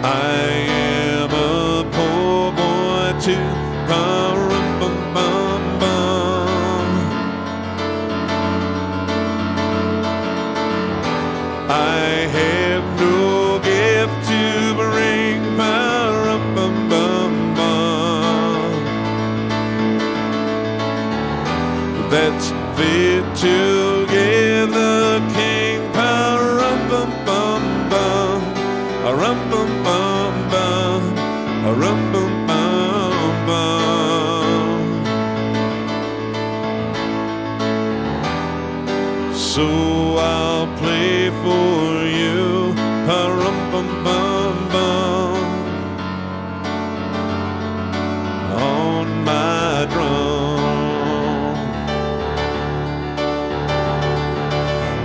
I am a poor boy too. Pa-rum-bum-bum-bum. I have no gift to bring. Pa-rum-bum-bum-bum. That's fit to give the king. Pa-rum-bum-bum-bum. A-rum-bum-bum-bum. A-rum-bum-bum-bum. So I'll play for you. Pa-rum-bum-bum-bum. On my drum.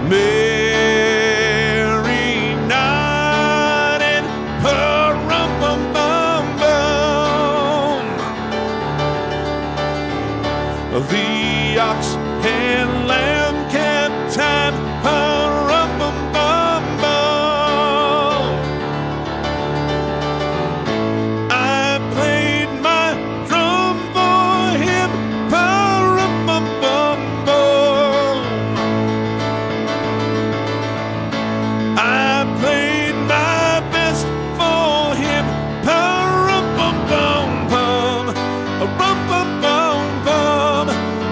Merry night and pa-rum-bum-bum-bum. The ox and lamb kept time. Pa-rum-bum-bum-bum. I played my drum for him. Pa-rum-bum-bum-bum. I played my best for him. Pa-rum-bum-bum-bum. A-rum-bum-bum-bum.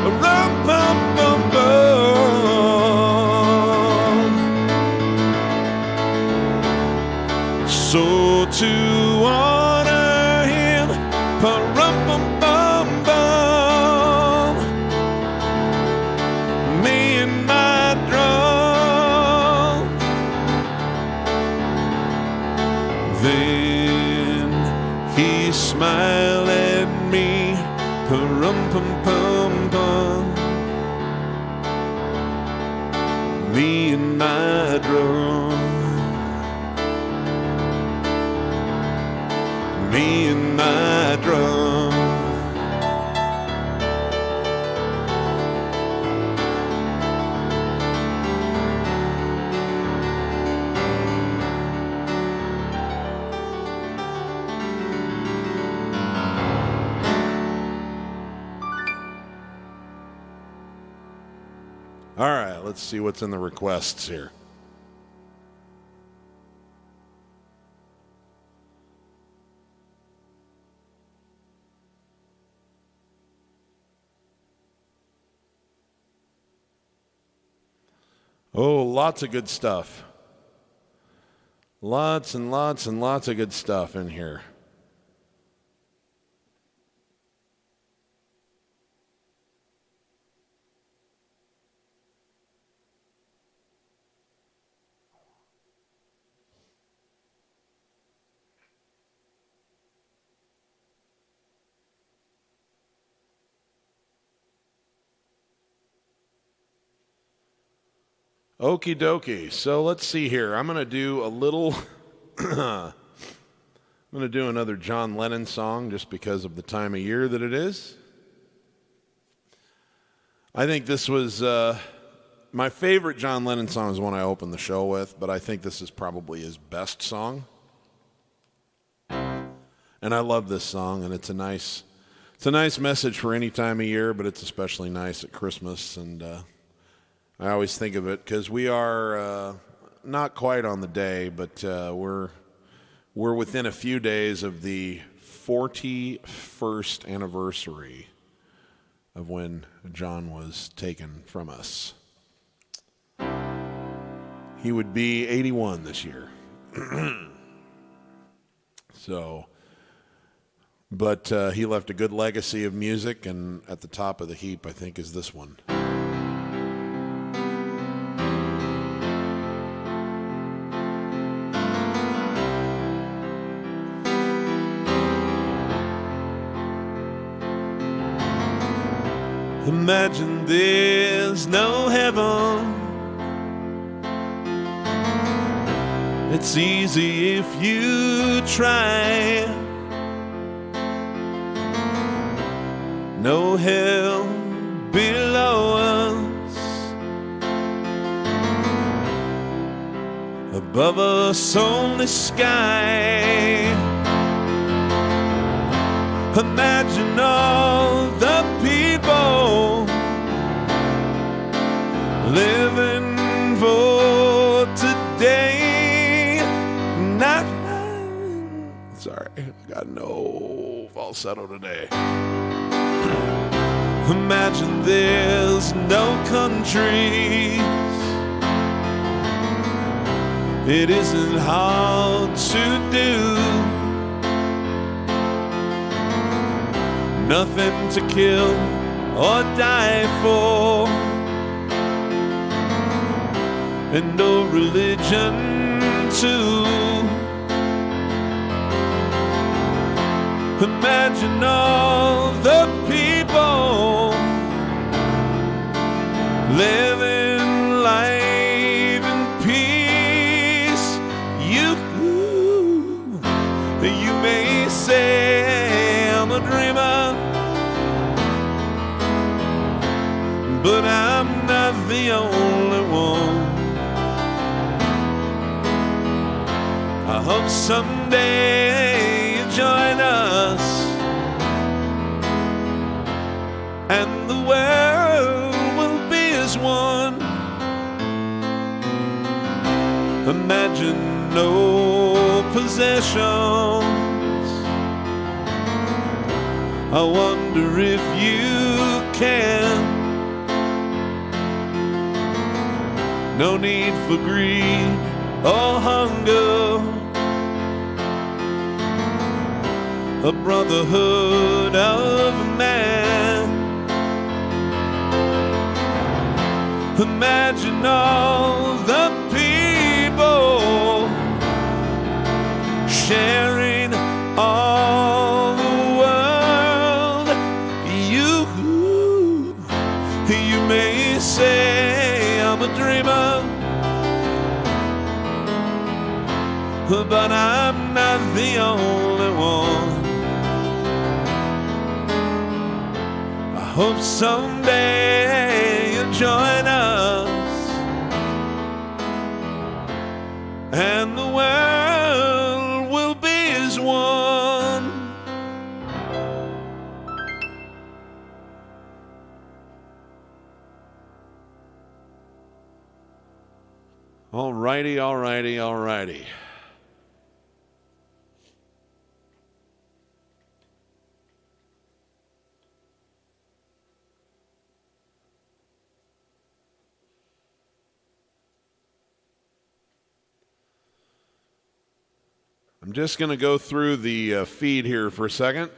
A-rum-bum-bum-bum. So to honor him, pa-rum-bum-bum-bum, me and my drum. Then he smiled at me, pa-rum-pum-pum-pum, me and my drum. Me and my drum. All right, let's see what's in the requests here. Oh, lots of good stuff. Lots and lots and lots of good stuff in here. Okie dokie. So let's see here. I'm going to do a little, I'm going to do another John Lennon song just because of the time of year that it is. I think this was my favorite John Lennon song is one I opened the show with, but I think this is probably his best song. And I love this song, and it's a nice message for any time of year, but it's especially nice at Christmas. And I always think of it because we are not quite on the day, but we're within a few days of the 41st anniversary of when John was taken from us. He would be 81 this year. But he left a good legacy of music, and at the top of the heap, I think, is this one. Imagine there's no heaven. It's easy if you try. No hell below us, above us only sky. Imagine all the people living for today. Not sorry, I got no falsetto today. Imagine there's no countries. It isn't hard to do. Nothing to kill or die for, and no religion too. Imagine all the people living life in peace. You may say I'm a dreamer, but I'm not the only one. I hope someday you join us, and the world will be as one. Imagine no possessions. I wonder if you can. No need for greed or hunger. A brotherhood of man. Imagine all the people sharing all the world. You may say I'm a dreamer, but I'm not the only one. I hope someday you'll join us, and the world will be as one. All righty, all righty, all righty. I'm just going to go through the feed here for a second.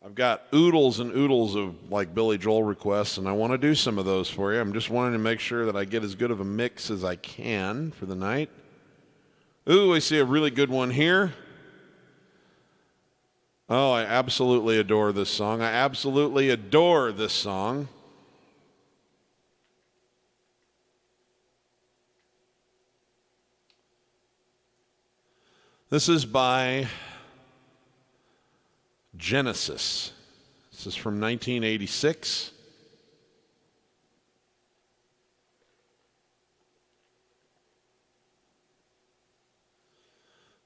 I've got oodles and oodles of like Billy Joel requests, and I want to do some of those for you. I'm just wanting to make sure that I get as good of a mix as I can for the night. Ooh, I see a really good one here. Oh, I absolutely adore this song. I absolutely adore this song. This is by Genesis. This is from 1986.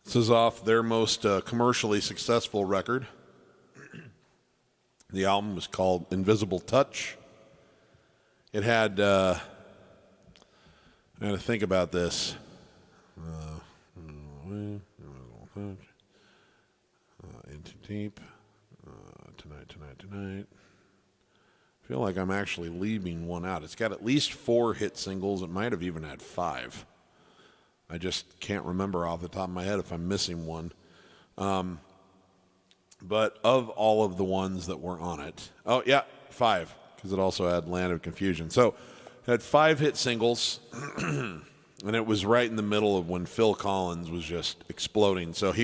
This is off their most commercially successful record. The album was called Invisible Touch. It had, I got to think about this. Into deep. Tonight. I feel like I'm actually leaving one out. It's got at least 4 hit singles. It might have even had 5. I just can't remember off the top of my head if I'm missing one. But of all of the ones that were on it, 5, because it also had Land of Confusion. So it had 5 hit singles, and it was right in the middle of when Phil Collins was just exploding. So if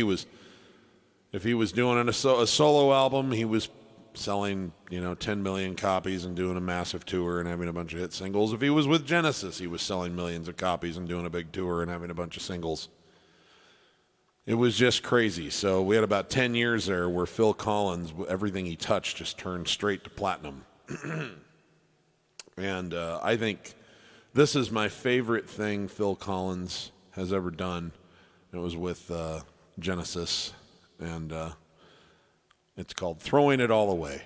he was doing a solo album, he was selling 10 million copies and doing a massive tour and having a bunch of hit singles. If he was with Genesis, he was selling millions of copies and doing a big tour and having a bunch of singles. It was just crazy. So we had about 10 years there where Phil Collins, everything he touched just turned straight to platinum. And I think this is my favorite thing Phil Collins has ever done. It was with Genesis, and it's called Throwing It All Away,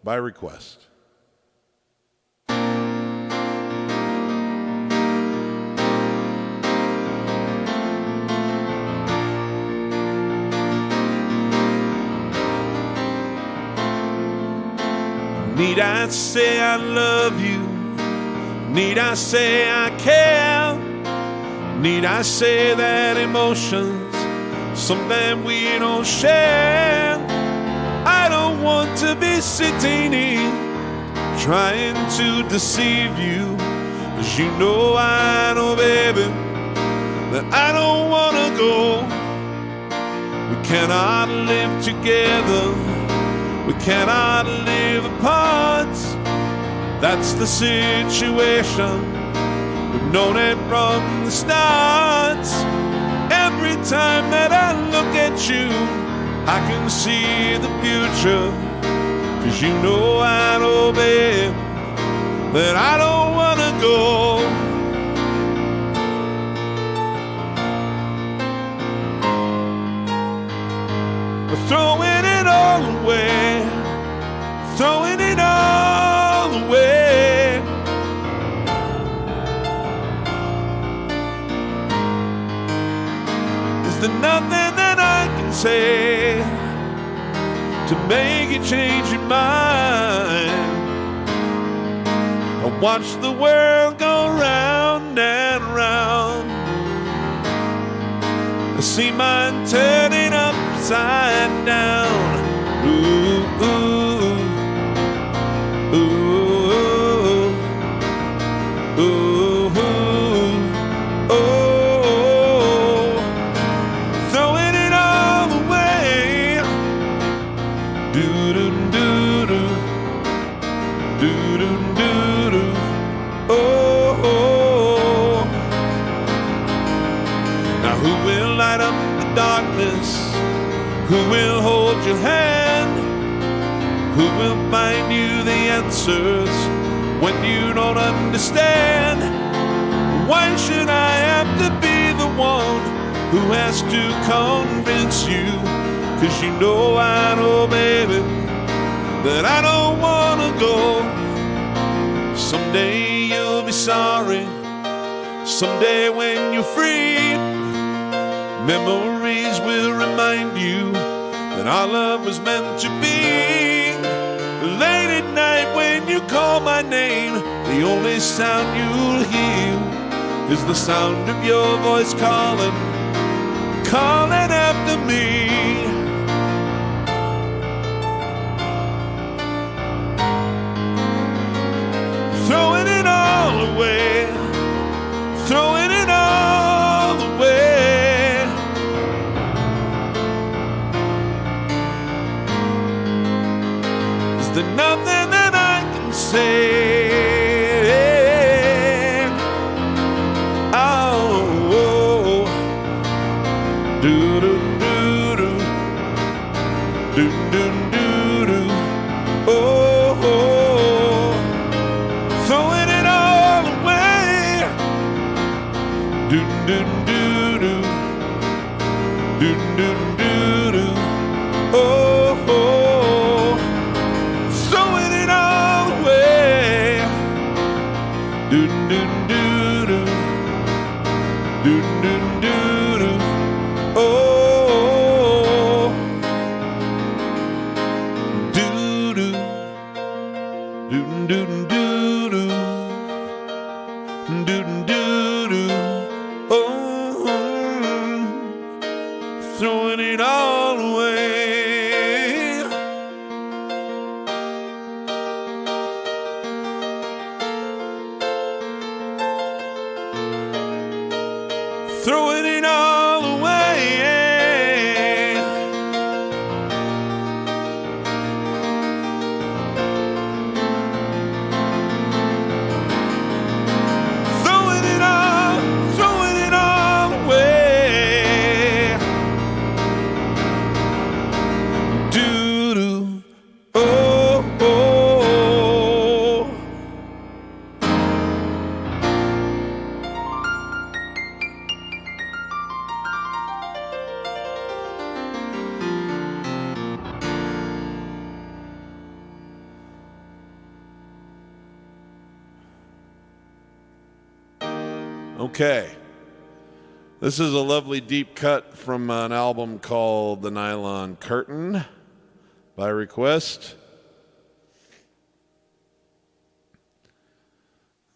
by request. Need I say I love you? Need I say I care? Need I say that emotions something we don't share? I don't want to be sitting here trying to deceive you, 'cause you know I know, baby, that I don't want to go. We cannot live together, we cannot live apart. That's the situation, we've known it from the start. Every time that I look at you, I can see the future, 'cause you know I know, babe, that I don't want to go. We're throwing it all away, throwing it all away. Is there nothing that I can say to make you change your mind? I watch the world go round and round. I see mine turning upside down. Ooh, ooh, ooh, ooh, ooh, oh, throwing it all away. Do do do do, do do do do, oh, oh. Now who will light up the darkness? Who will hold your hand? Who will find you the answers when you don't understand? Why should I have to be the one who has to convince you? 'Cause you know I know, baby, that I don't want to go. Someday you'll be sorry, someday when you're free, memories will remind you that our love was meant to be. Late at night when you call my name, the only sound you'll hear is the sound of your voice calling, calling after me. Throwing it all away, throwing it all away. Is there nothing that I can say? Oh, oh. Do do do do, do do do do, oh, oh. Throwing it all away. Do do do do, do do do do, oh, oh. Throwing it all away. Do do do do, do do do do, oh, do do do do do do, do do do, oh, throwing it all away. Throwing it all away. Throwing it all away. Do do, oh, oh. Okay. This is a lovely deep cut from an album called The Nylon Curtain by request.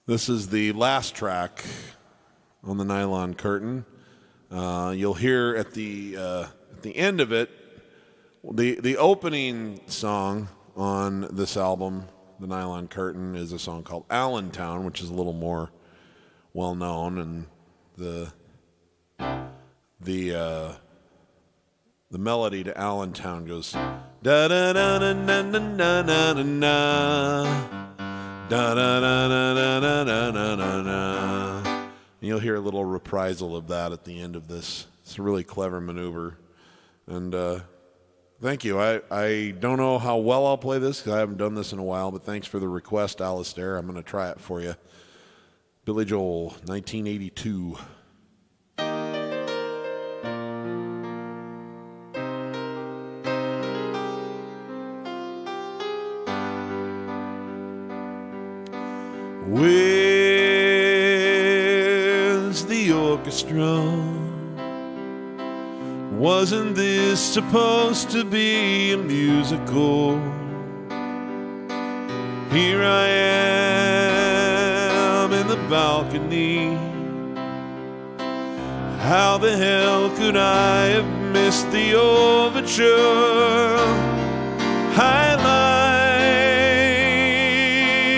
This is the last track on The Nylon Curtain. You'll hear at the end of it, the opening song on this album, The Nylon Curtain, is a song called Allentown, which is a little more well known, and the melody to Allentown goes da da da da da da da da da da da da. You'll hear a little reprisal of that at the end of this. It's a really clever maneuver, and thank you. I don't know how well I'll play this because I haven't done this in a while, but thanks for the request, Alistair. I'm going to try it for you. Billy Joel, 1982. Where's the orchestra? Wasn't this supposed to be a musical? Here I am in the balcony. How the hell could I have missed the overture? I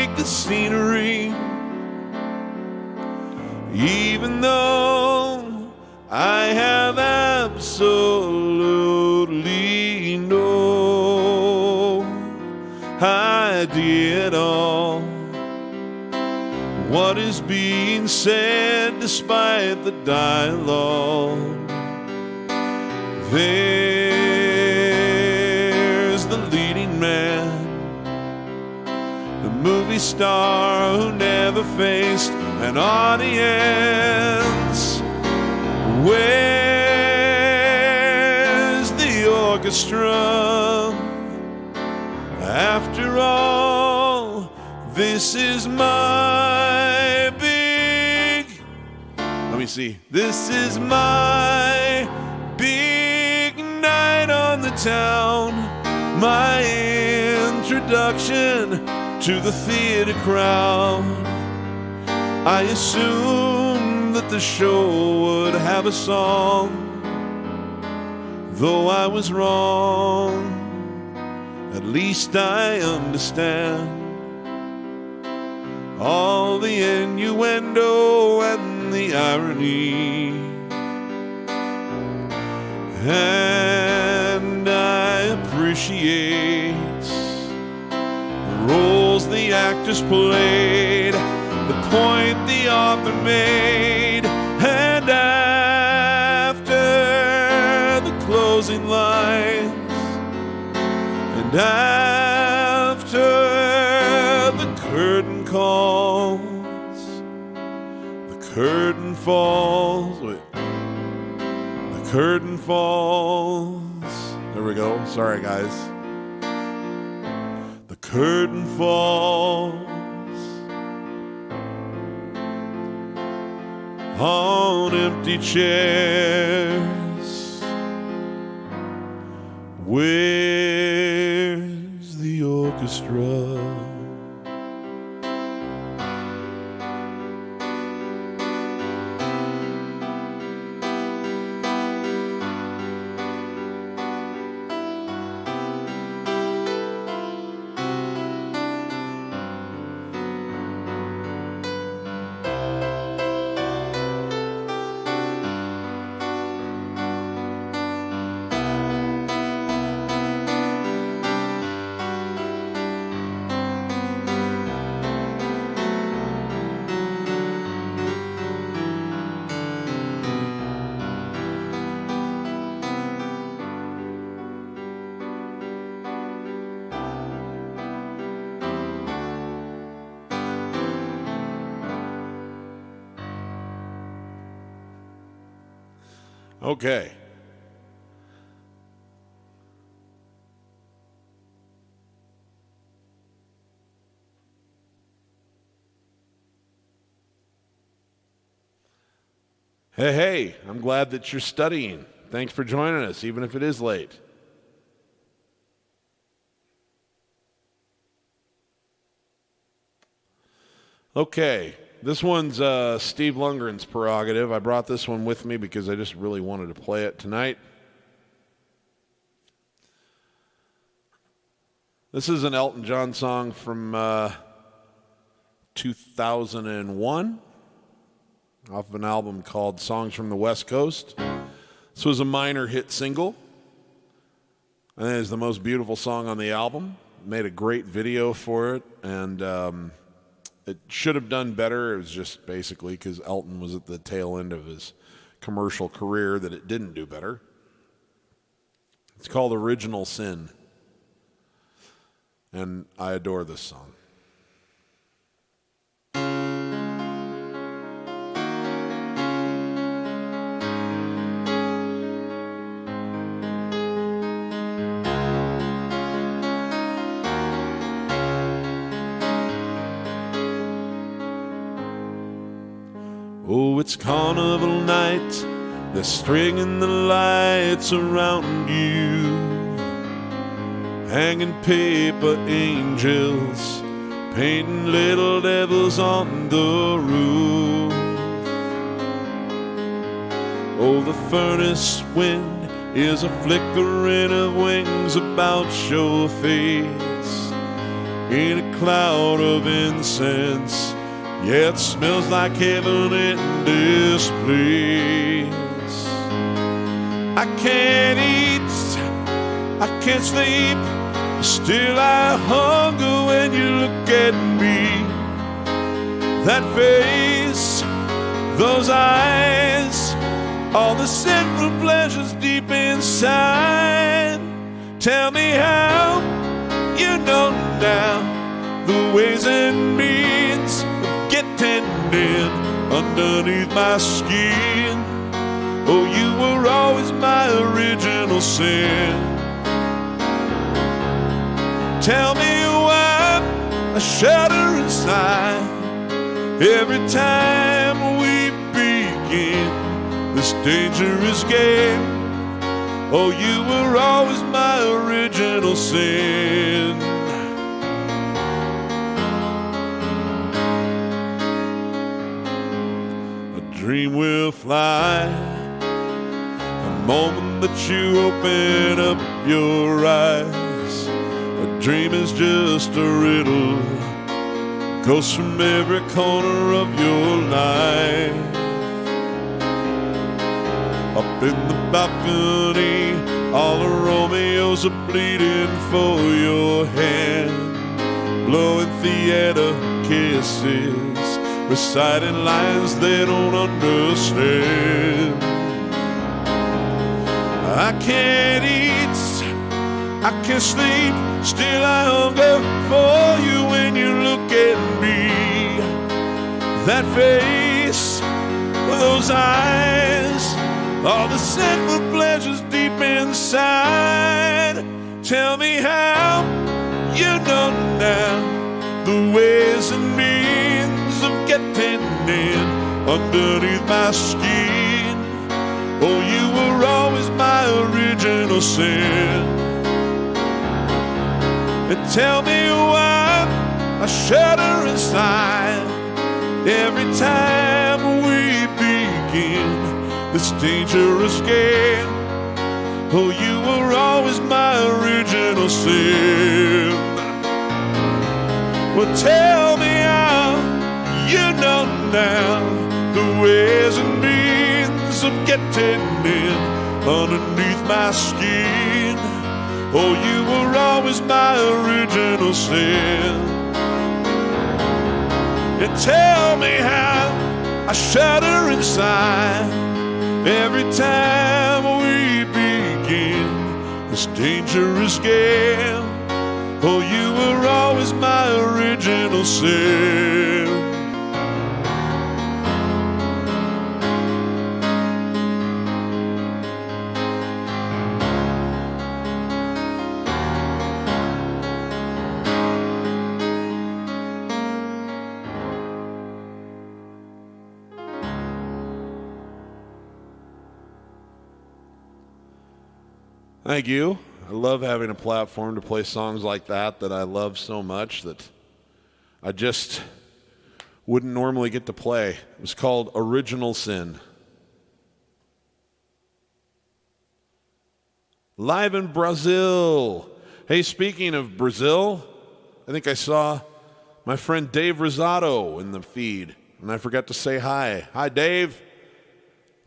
like the scenery, even though I have absolutely no idea at all what is being said despite the dialogue. There's the leading man, the movie star who never faced an audience. Where's the orchestra? After all, this is my big, let me see, this is my big night on the town, my introduction to the theater crowd. I assumed that the show would have a song, though I was wrong. At least I understand all the innuendo and the irony, and I appreciate the roles the actors played, the point the author made, and after the closing lines, and after the curtain calls, the curtain falls, wait, the curtain falls, there we go, sorry guys, the curtain falls on empty chairs. Where's the orchestra? Okay. Hey, I'm glad that you're studying. Thanks for joining us, even if it is late. Okay, this one's Steve Lungrin's prerogative. I brought this one with me because I just really wanted to play it tonight. This is an Elton John song from 2001. Off of an album called Songs from the West Coast. This was a minor hit single. I think it's the most beautiful song on the album. Made a great video for it, and it should have done better. It was just basically because Elton was at the tail end of his commercial career that it didn't do better. It's called Original Sin, and I adore this song. Oh, it's carnival night, they're stringing the lights around you, hanging paper angels, painting little devils on the roof. Oh, the furnace wind is a flickering of wings about your face, in a cloud of incense. Yeah, it smells like heaven in this place. I can't eat, I can't sleep, still I hunger when you look at me. That face, those eyes, all the sinful pleasures deep inside. Tell me how you know now the ways and means getting in underneath my skin. Oh, you were always my original sin. Tell me why I shudder inside every time we begin this dangerous game. Oh, you were always my original sin. Dream will fly the moment that you open up your eyes. A dream is just a riddle, goes from every corner of your life. Up in the balcony, all the Romeos are bleeding for your hand, blowing theater kisses, reciting lines they don't understand. I can't eat, I can't sleep, still I hunger for you when you look at me. That face, those eyes, all the sinful pleasures deep inside. Tell me how you know now the ways and means of getting in underneath my skin. Oh, you were always my original sin. And tell me why I shudder inside every time we begin this dangerous game. Oh, you were always my original sin. Well, tell me how you know now the ways and means of getting in underneath my skin. Oh, you were always my original sin. And tell me how I shudder inside every time we begin this dangerous game. Oh, you were always my original sin. Thank you. I love having a platform to play songs like that I love so much that I just wouldn't normally get to play. It was called Original Sin. Live in Brazil. Hey, speaking of Brazil, I think I saw my friend Dave Rosado in the feed, and I forgot to say hi. Hi, Dave.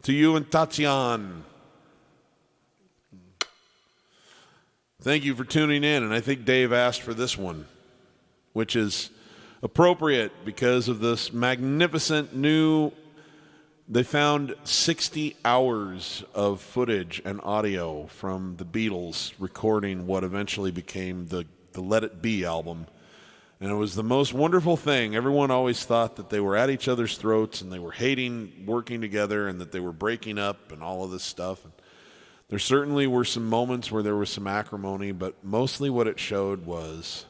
To you and Tatiana. Thank you for tuning in, and I think Dave asked for this one, which is appropriate because of this magnificent new, they found 60 hours of footage and audio from the Beatles recording what eventually became the Let It Be album. And it was the most wonderful thing. Everyone always thought that they were at each other's throats and they were hating working together and that they were breaking up and all of this stuff. And there certainly were some moments where there was some acrimony, but mostly what it showed was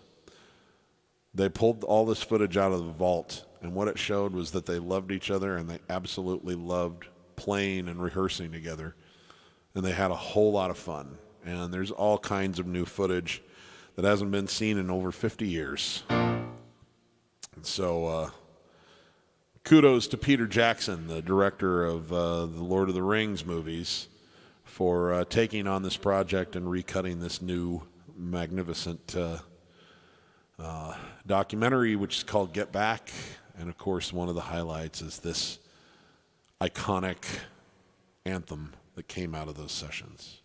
they pulled all this footage out of the vault, and what it showed was that they loved each other and they absolutely loved playing and rehearsing together. And they had a whole lot of fun. And there's all kinds of new footage that hasn't been seen in over 50 years. And so kudos to Peter Jackson, the director of the Lord of the Rings movies, for taking on this project and recutting this new magnificent documentary, which is called Get Back. And of course, one of the highlights is this iconic anthem that came out of those sessions.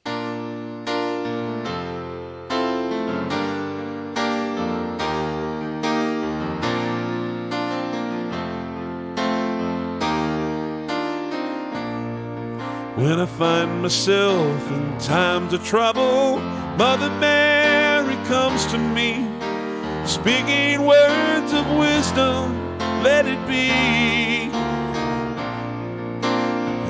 When I find myself in times of trouble, Mother Mary comes to me, speaking words of wisdom, let it be.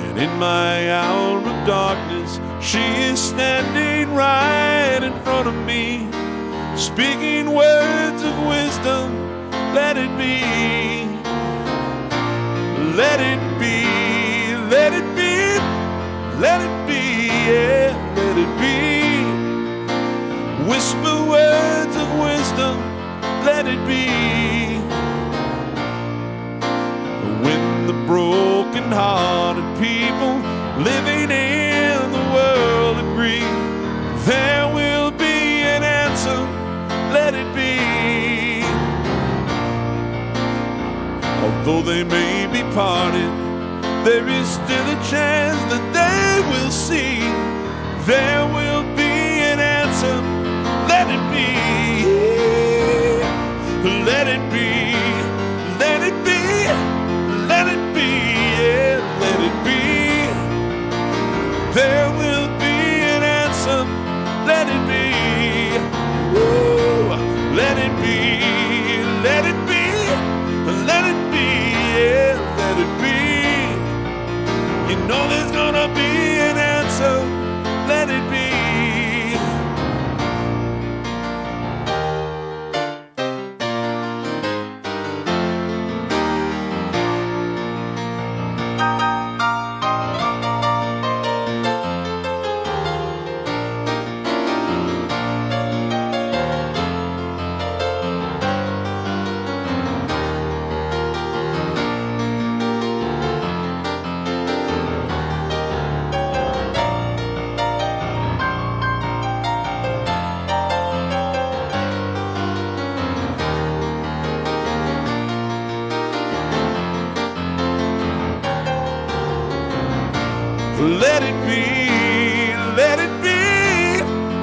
And in my hour of darkness, she is standing right in front of me, speaking words of wisdom, let it be. Let it be, let it be. Let it be, yeah, let it be. Whisper words of wisdom, let it be. When the broken-hearted people living in the world agree, there will be an answer, let it be. Although they may be parted, there is still a chance that they will see. There will be an answer. Let it be. Let it be. Let it be. Let it be. Yeah, let it be. There will be an answer. Let it be. Woo. Let it be. Let it be. Let it be. Yeah, let it be. You know there's gonna be an answer, let it be. Let it be, let it be,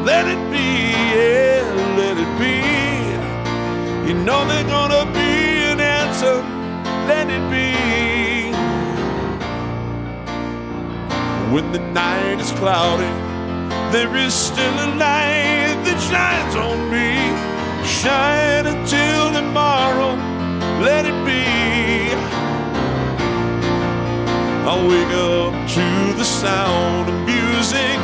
let it be, yeah, let it be. You know there's gonna be an answer, let it be. When the night is cloudy, there is still a light that shines on me. Shine until tomorrow, let it be. I'll wake up to the sound of music.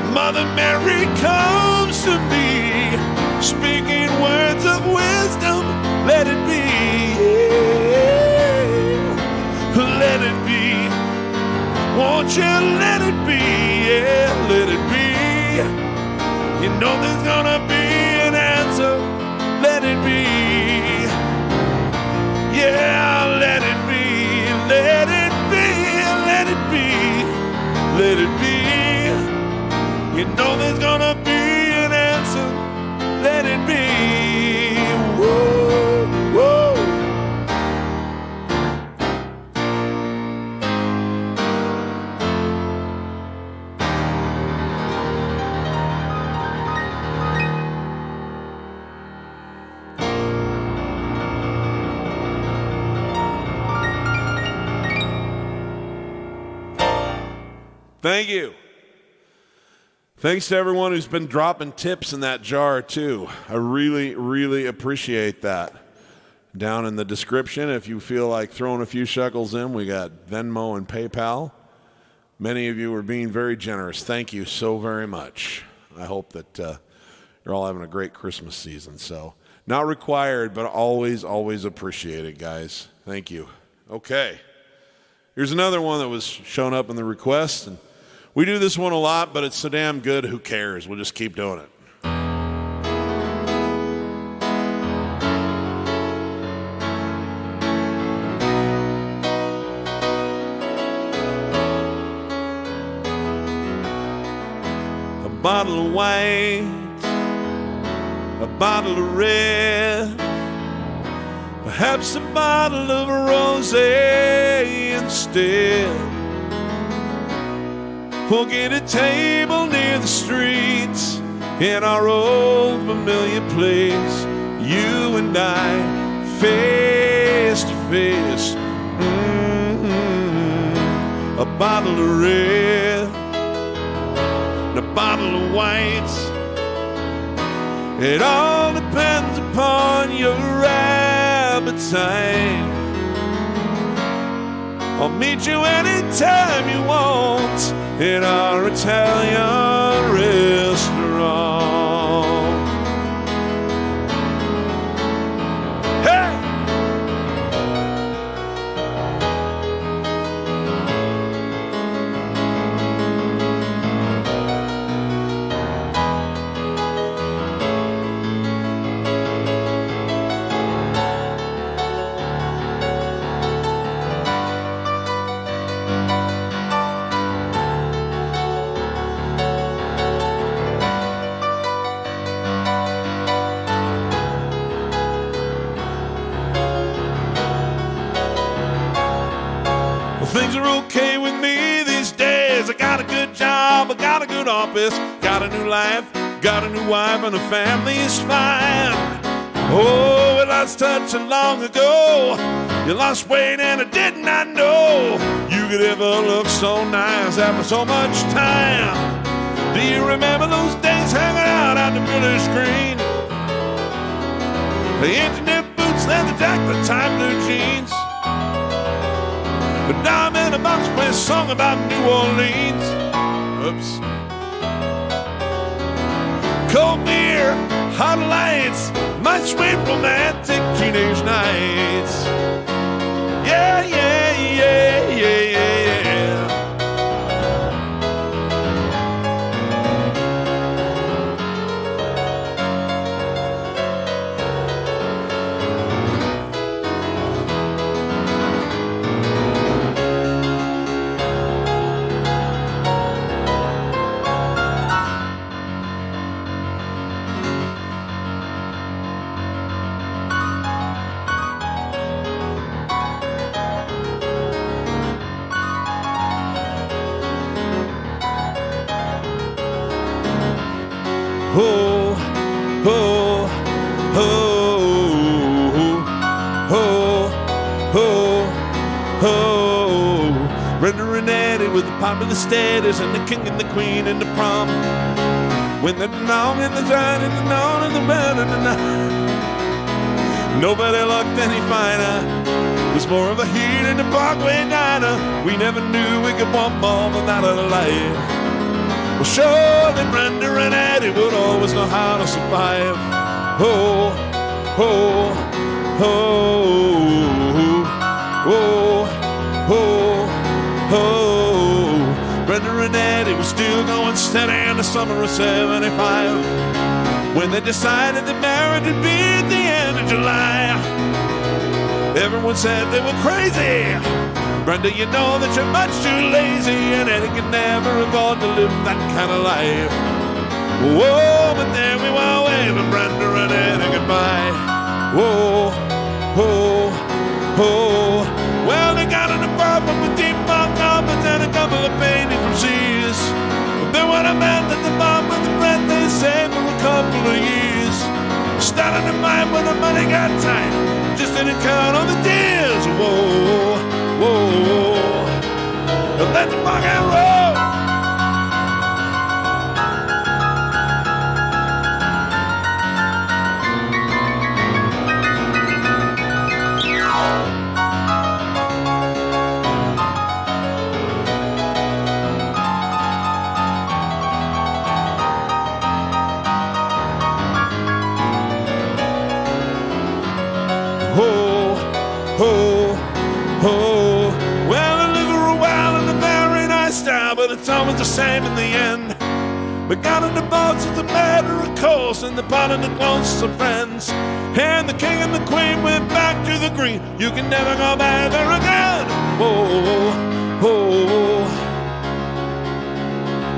Mother Mary comes to me, speaking words of wisdom. Let it be, yeah. Let it be. Won't you let it be, yeah, let it be. You know there's gonna be an answer. Let it be. Yeah, let it be. Let it be. Let it be. Let it be. You know there's gonna be an answer. Let it be. Whoa, whoa. Thank you. Thanks to everyone who's been dropping tips in that jar, too. I really, really appreciate that. Down in the description, if you feel like throwing a few shekels in, we got Venmo and PayPal. Many of you are being very generous. Thank you so very much. I hope that you're all having a great Christmas season. So, not required, but always, always appreciated, guys. Thank you. Okay. Here's another one that was shown up in the request, and we do this one a lot, but it's so damn good, who cares? We'll just keep doing it. A bottle of white, a bottle of red, perhaps a bottle of rosé instead. We'll get a table near the streets in our old familiar place. You and I, face to face. A bottle of red and a bottle of white. It all depends upon your appetite. I'll meet you anytime you want in our Italian restaurant. Hey! Things are okay with me these days. I got a good job, I got a good office, got a new life, got a new wife, and the family is fine. Oh, we lost touch so long ago. You lost weight and I did not know you could ever look so nice after so much time. Do you remember those days hanging out on the British screen? The engineer boots, leather jacket, time blue jeans. But now I'm in a box playing a song about New Orleans. Oops. Cold beer, hot lights, my sweet romantic teenage nights. Yeah, yeah, yeah, yeah, yeah, yeah. Oh, oh, oh, oh, oh, oh. Brenda and Eddie with the popular status and the king and the queen and the prom. When they're long in the giant and the known and the bad and the night. Nobody looked any finer. There's more of a heat in the Parkway diner. We never knew we could want more than that of life. Well, surely Brenda and Eddie would always know how to survive. Oh, oh, oh, oh, oh, oh. Brenda and Eddie were still going steady in the summer of 75 when they decided that marriage would be at the end of July. Everyone said they were crazy. Brenda, you know that you're much too lazy, and Eddie could never afford to live that kind of life. Whoa, but there we were waving Brenda and Eddie goodbye. Whoa, whoa, whoa. Well, they got an apartment with deep mark carpets and a couple of paintings from Sears. But they would have meant at the bottom of the bread they saved for a couple of years. Starting to mind when the money got tight, just didn't count on the tears. Whoa, whoa, let's rock and roll. Ho, ho, ho. Well, they live for a while in a very nice style, but it's always the same in the end. We got on the boats as a matter of course, and they parted the closest of friends. And the king and the queen went back to the green. You can never go back there again. Whoa, whoa.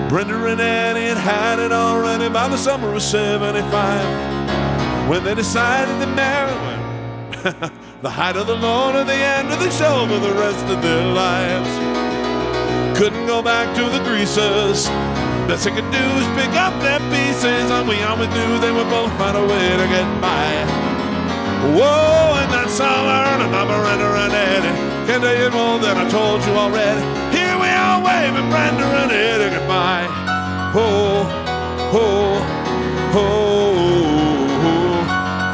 Brenda and Eddie had it already by the summer of 75 when they decided to marry. The height of the Lord at the end of the show for the rest of their lives. Couldn't go back to the greasers. Best they could do is pick up their pieces, and we always knew they would both find a way to get by. Whoa, and that's all I learned about Brenda and Eddie. Can't tell you more than I told you already. Here we are waving Brenda and Eddie goodbye. Ho, ho, ho,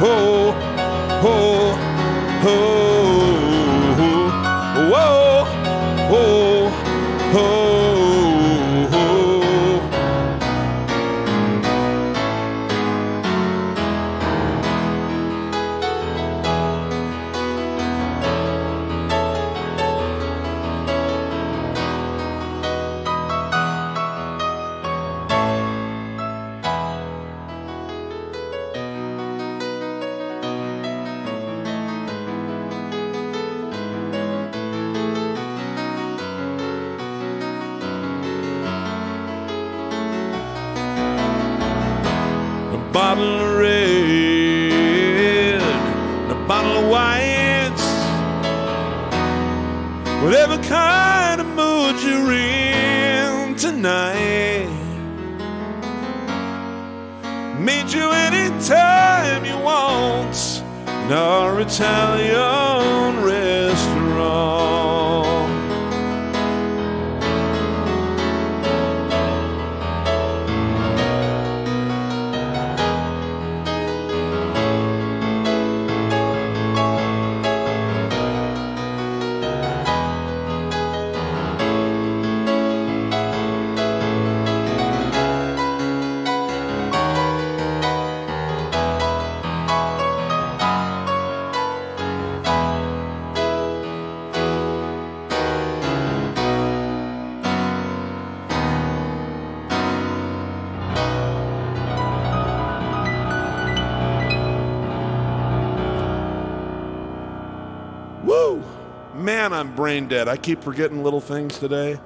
ho, ho, ho, whoa, ho, ho, ho. Bottle of red, a bottle of whites, whatever kind of mood you're in tonight. Meet you anytime you want in our Italian restaurant. Woo! Man, I'm brain dead. I keep forgetting little things today.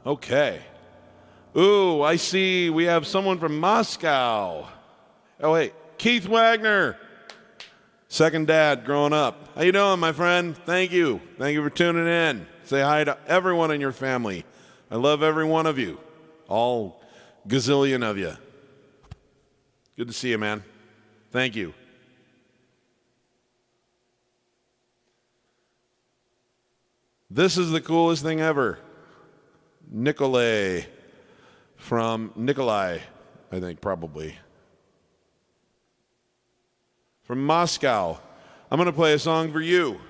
Okay. Ooh, I see we have someone from Moscow. Oh, wait. Keith Wagner. Second dad growing up. How you doing, my friend? Thank you. Thank you for tuning in. Say hi to everyone in your family. I love every one of you. All gazillion of you. Good to see you, man. Thank you. This is the coolest thing ever. Nikolai from Nikolai, I think, probably. From Moscow. I'm going to play a song for you.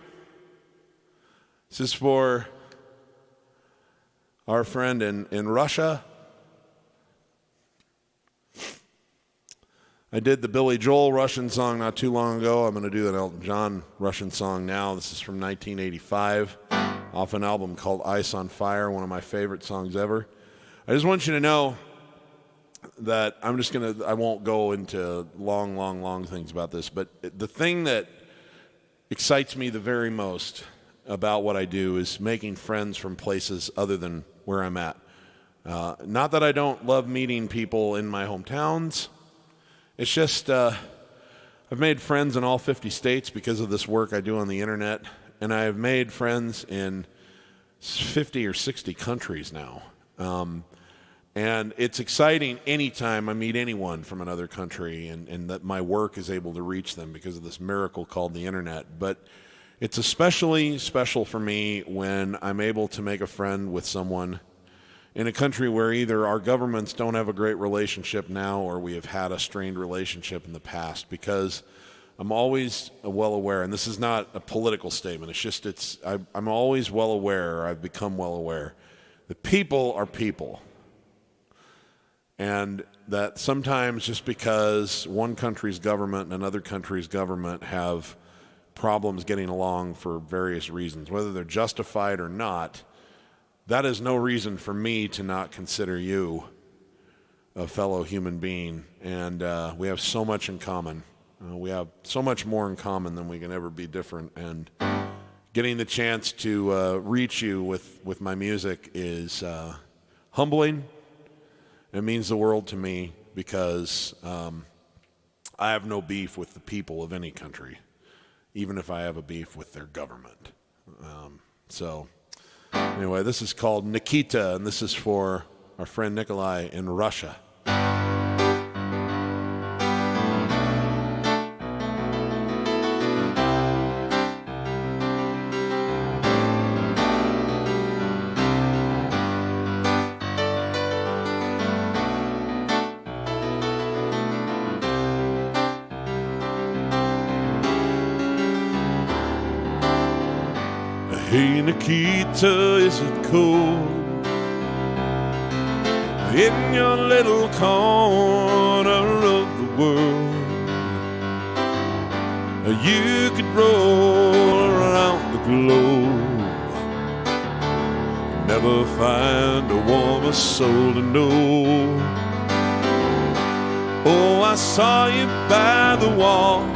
This is for our friend in Russia. I did the Billy Joel Russian song not too long ago. I'm going to do an Elton John Russian song now. This is from 1985 off an album called Ice on Fire, one of my favorite songs ever. I just want you to know that I won't go into long things about this, but the thing that excites me the very most about what I do is making friends from places other than where I'm at. Not that I don't love meeting people in my hometowns. It's just I've made friends in all 50 states because of this work I do on the internet, and I've made friends in 50 or 60 countries now. And it's exciting anytime I meet anyone from another country and that my work is able to reach them because of this miracle called the internet. But it's especially special for me when I'm able to make a friend with someone in a country where either our governments don't have a great relationship now or we have had a strained relationship in the past, because I'm always well aware, and this is not a political statement, I'm always well aware, I've become well aware, that people are people. And that sometimes just because one country's government and another country's government have problems getting along for various reasons, whether they're justified or not, that is no reason for me to not consider you a fellow human being. And we have so much in common. We have so much more in common than we can ever be different. And getting the chance to reach you with my music is humbling. It means the world to me because I have no beef with the people of any country, even if I have a beef with their government. Anyway, this is called Nikita, and this is for our friend Nikolai in Russia. Hey Nikita, is it cold in your little corner of the world? You could roll around the globe, never find a warmer soul to know. Oh, I saw you by the wall,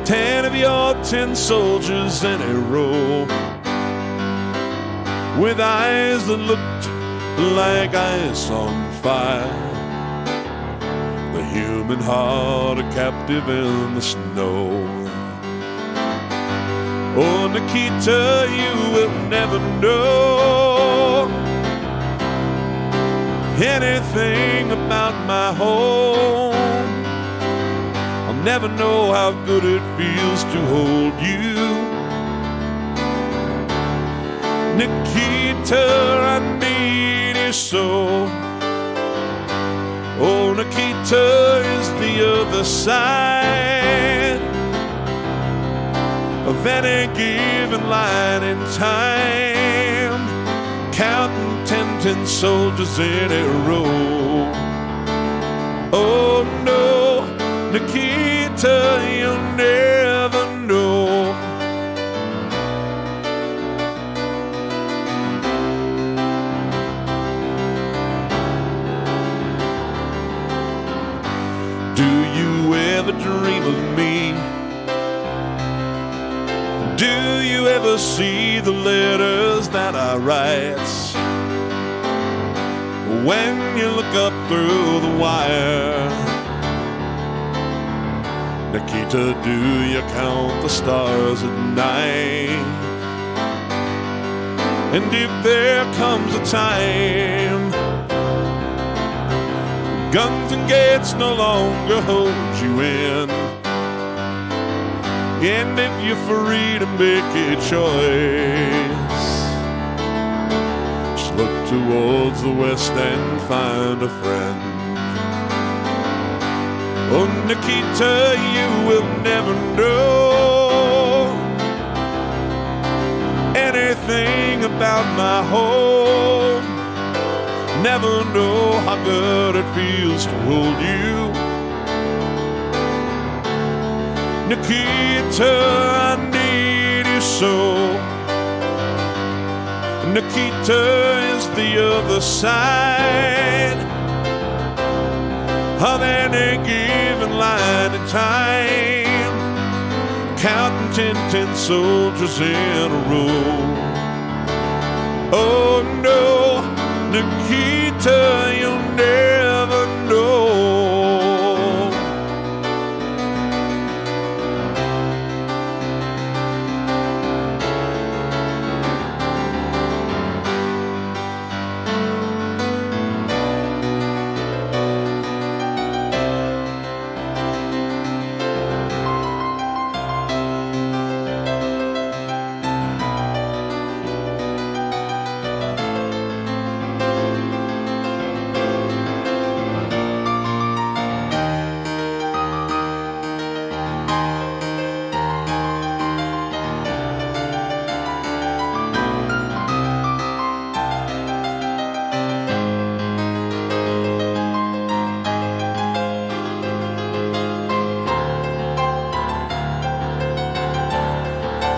10 of your 10 soldiers in a row, with eyes that looked like ice on fire, the human heart a captive in the snow. Oh Nikita, you will never know anything about my home. Never know how good it feels to hold you. Nikita, I need you so. Oh, Nikita is the other side of any given line in time, counting 10 soldiers in a row. Oh no, Nikita, you'll never know. Do you ever dream of me? Do you ever see the letters that I write? When you look up through the wire, Nikita, do you count the stars at night? And if there comes a time guns and gates no longer hold you in, and if you're free to make a choice, just look towards the west and find a friend. Oh Nikita, you will never know anything about my home. never know how good it feels to hold you. Nikita, I need you so. Nikita is the other side of any given line of time, counting 10 soldiers in a row. Oh no, Nikita, you'll never know.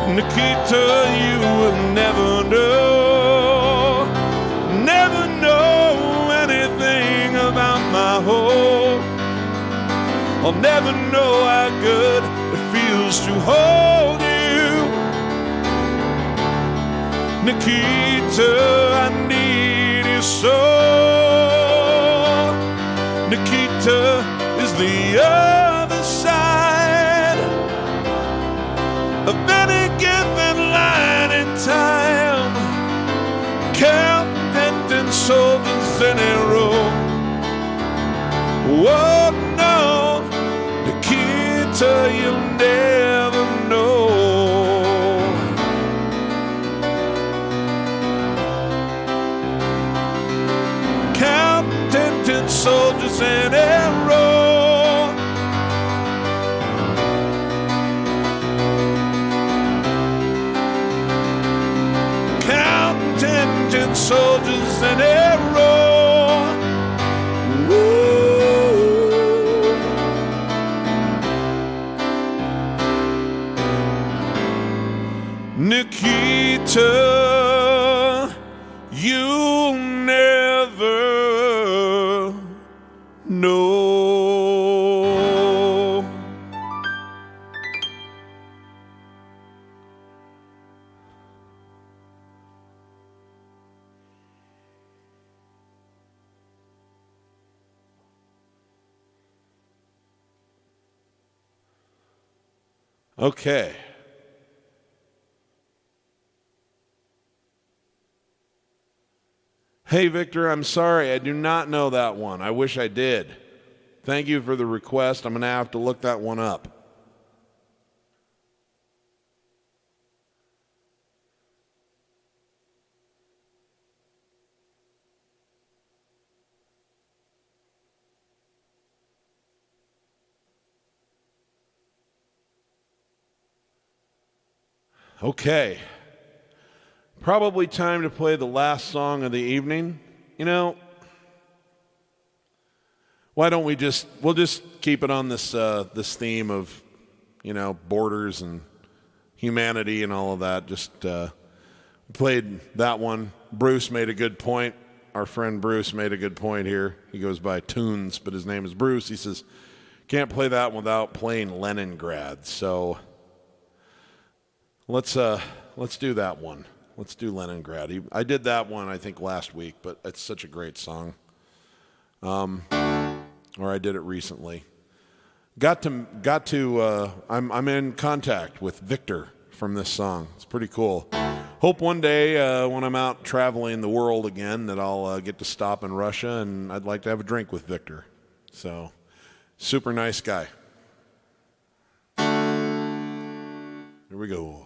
Nikita, you will never know anything about my hope. I'll never know how good it feels to hold you. Nikita, I need you so. Nikita is the other side of any given line in time, counting soldiers in a row. Oh no, Nikita, you'll never know. Counting 10 soldiers in a row. Soldiers in a row. Woo. Nikita, you'll never know. Okay. Hey, Victor, I'm sorry. I do not know that one. I wish I did. Thank you for the request. I'm going to have to look that one up. Okay. Probably time to play the last song of the evening. You know, why don't we'll just keep it on this theme of, borders and humanity and all of that. Just played that one. Bruce made a good point. Our friend Bruce made a good point here. He goes by Tunes, but his name is Bruce. He says, can't play that without playing Leningrad. So let's do that one. Let's do Leningrad. I did that one, I think, last week, but it's such a great song. Or I did it recently. I'm in contact with Victor from this song. It's pretty cool. Hope one day when I'm out traveling the world again that I'll get to stop in Russia, and I'd like to have a drink with Victor. So, super nice guy. Here we go.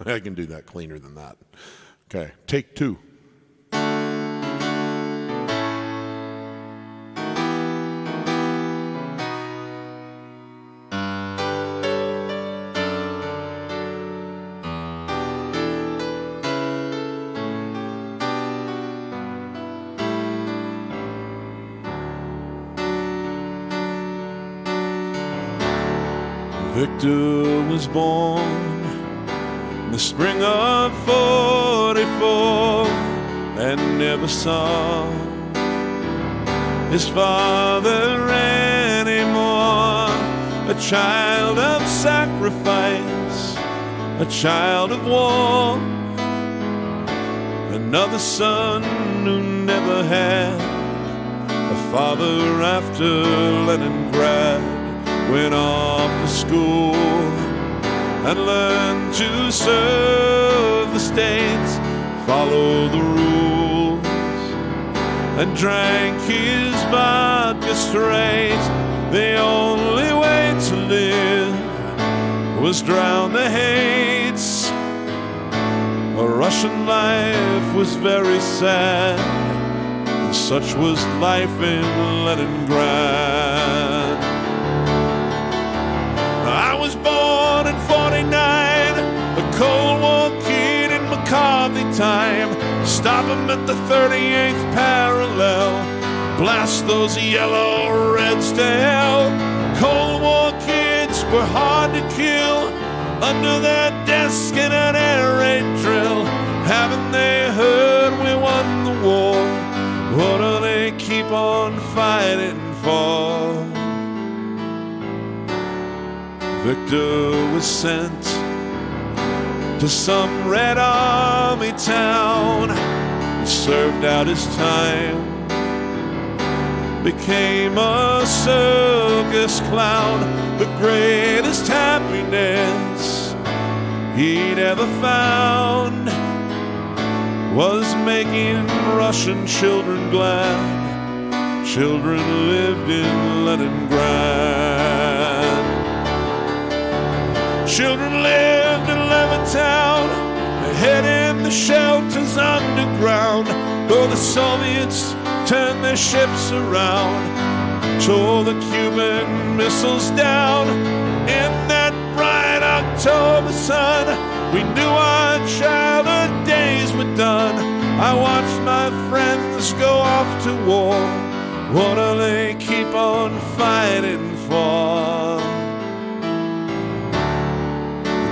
I can do that cleaner than that. Okay, take two. Victor was born in the spring of 44 and never saw his father anymore. A child of sacrifice, a child of war, another son who never had a father after Leningrad. Went off to school and learned to serve the states, follow the rules, and drank his vodka straight. The only way to live was drown the hates. A Russian life was very sad, and such was life in Leningrad. I was born in 49, a Cold War kid in McCarthy time. Stop him at the 38th parallel, blast those yellow reds to hell. Cold War kids were hard to kill, under their desk in an air raid drill. Haven't they heard we won the war? What do they keep on fighting for? Victor was sent to some Red Army town. He served out his time, became a circus clown. The greatest happiness he'd ever found was making Russian children glad. Children lived in Leningrad. Children lived in Levittown, heading the shelters underground. Though the Soviets turned their ships around, tore the Cuban missiles down. In that bright October sun, we knew our childhood days were done. I watched my friends go off to war. What do they keep on fighting for?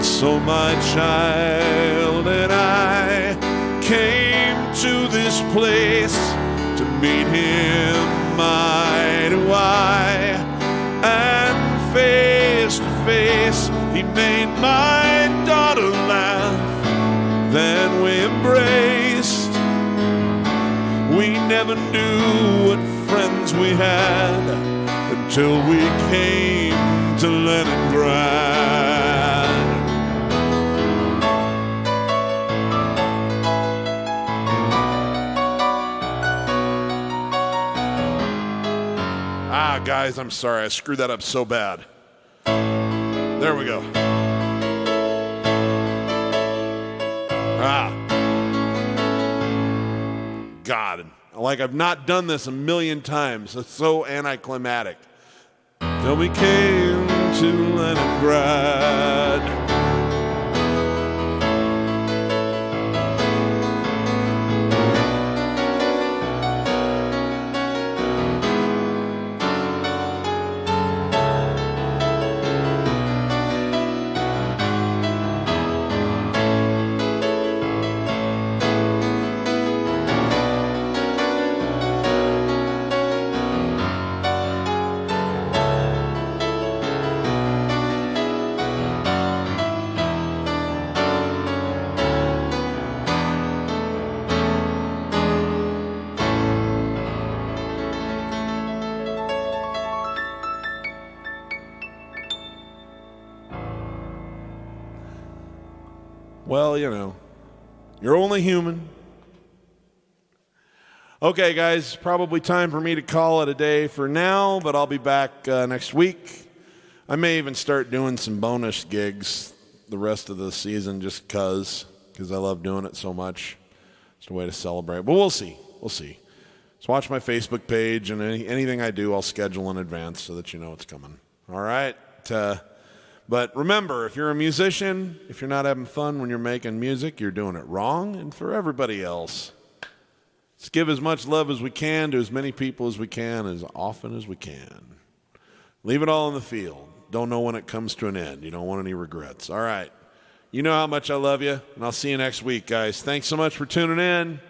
So my child and I came to this place to meet him eye to eye, and face to face he made my daughter laugh. Then we embraced. We never knew what friends we had until we came to Leningrad. Guys, I'm sorry, I screwed that up so bad. There we go. God, like I've not done this a million times. It's so anticlimactic. Till we came to Leningrad. Well, you know, you're only human. Okay, guys, probably time for me to call it a day for now, but I'll be back next week. I may even start doing some bonus gigs the rest of the season just because I love doing it so much. It's a way to celebrate. But we'll see. We'll see. So watch my Facebook page, and anything I do, I'll schedule in advance so that you know it's coming. All right? But remember, if you're a musician, if you're not having fun when you're making music, you're doing it wrong. And for everybody else, let's give as much love as we can to as many people as we can, as often as we can. Leave it all in the field. don't know when it comes to an end. You don't want any regrets. All right. You know how much I love you, and I'll see you next week, guys. Thanks so much for tuning in.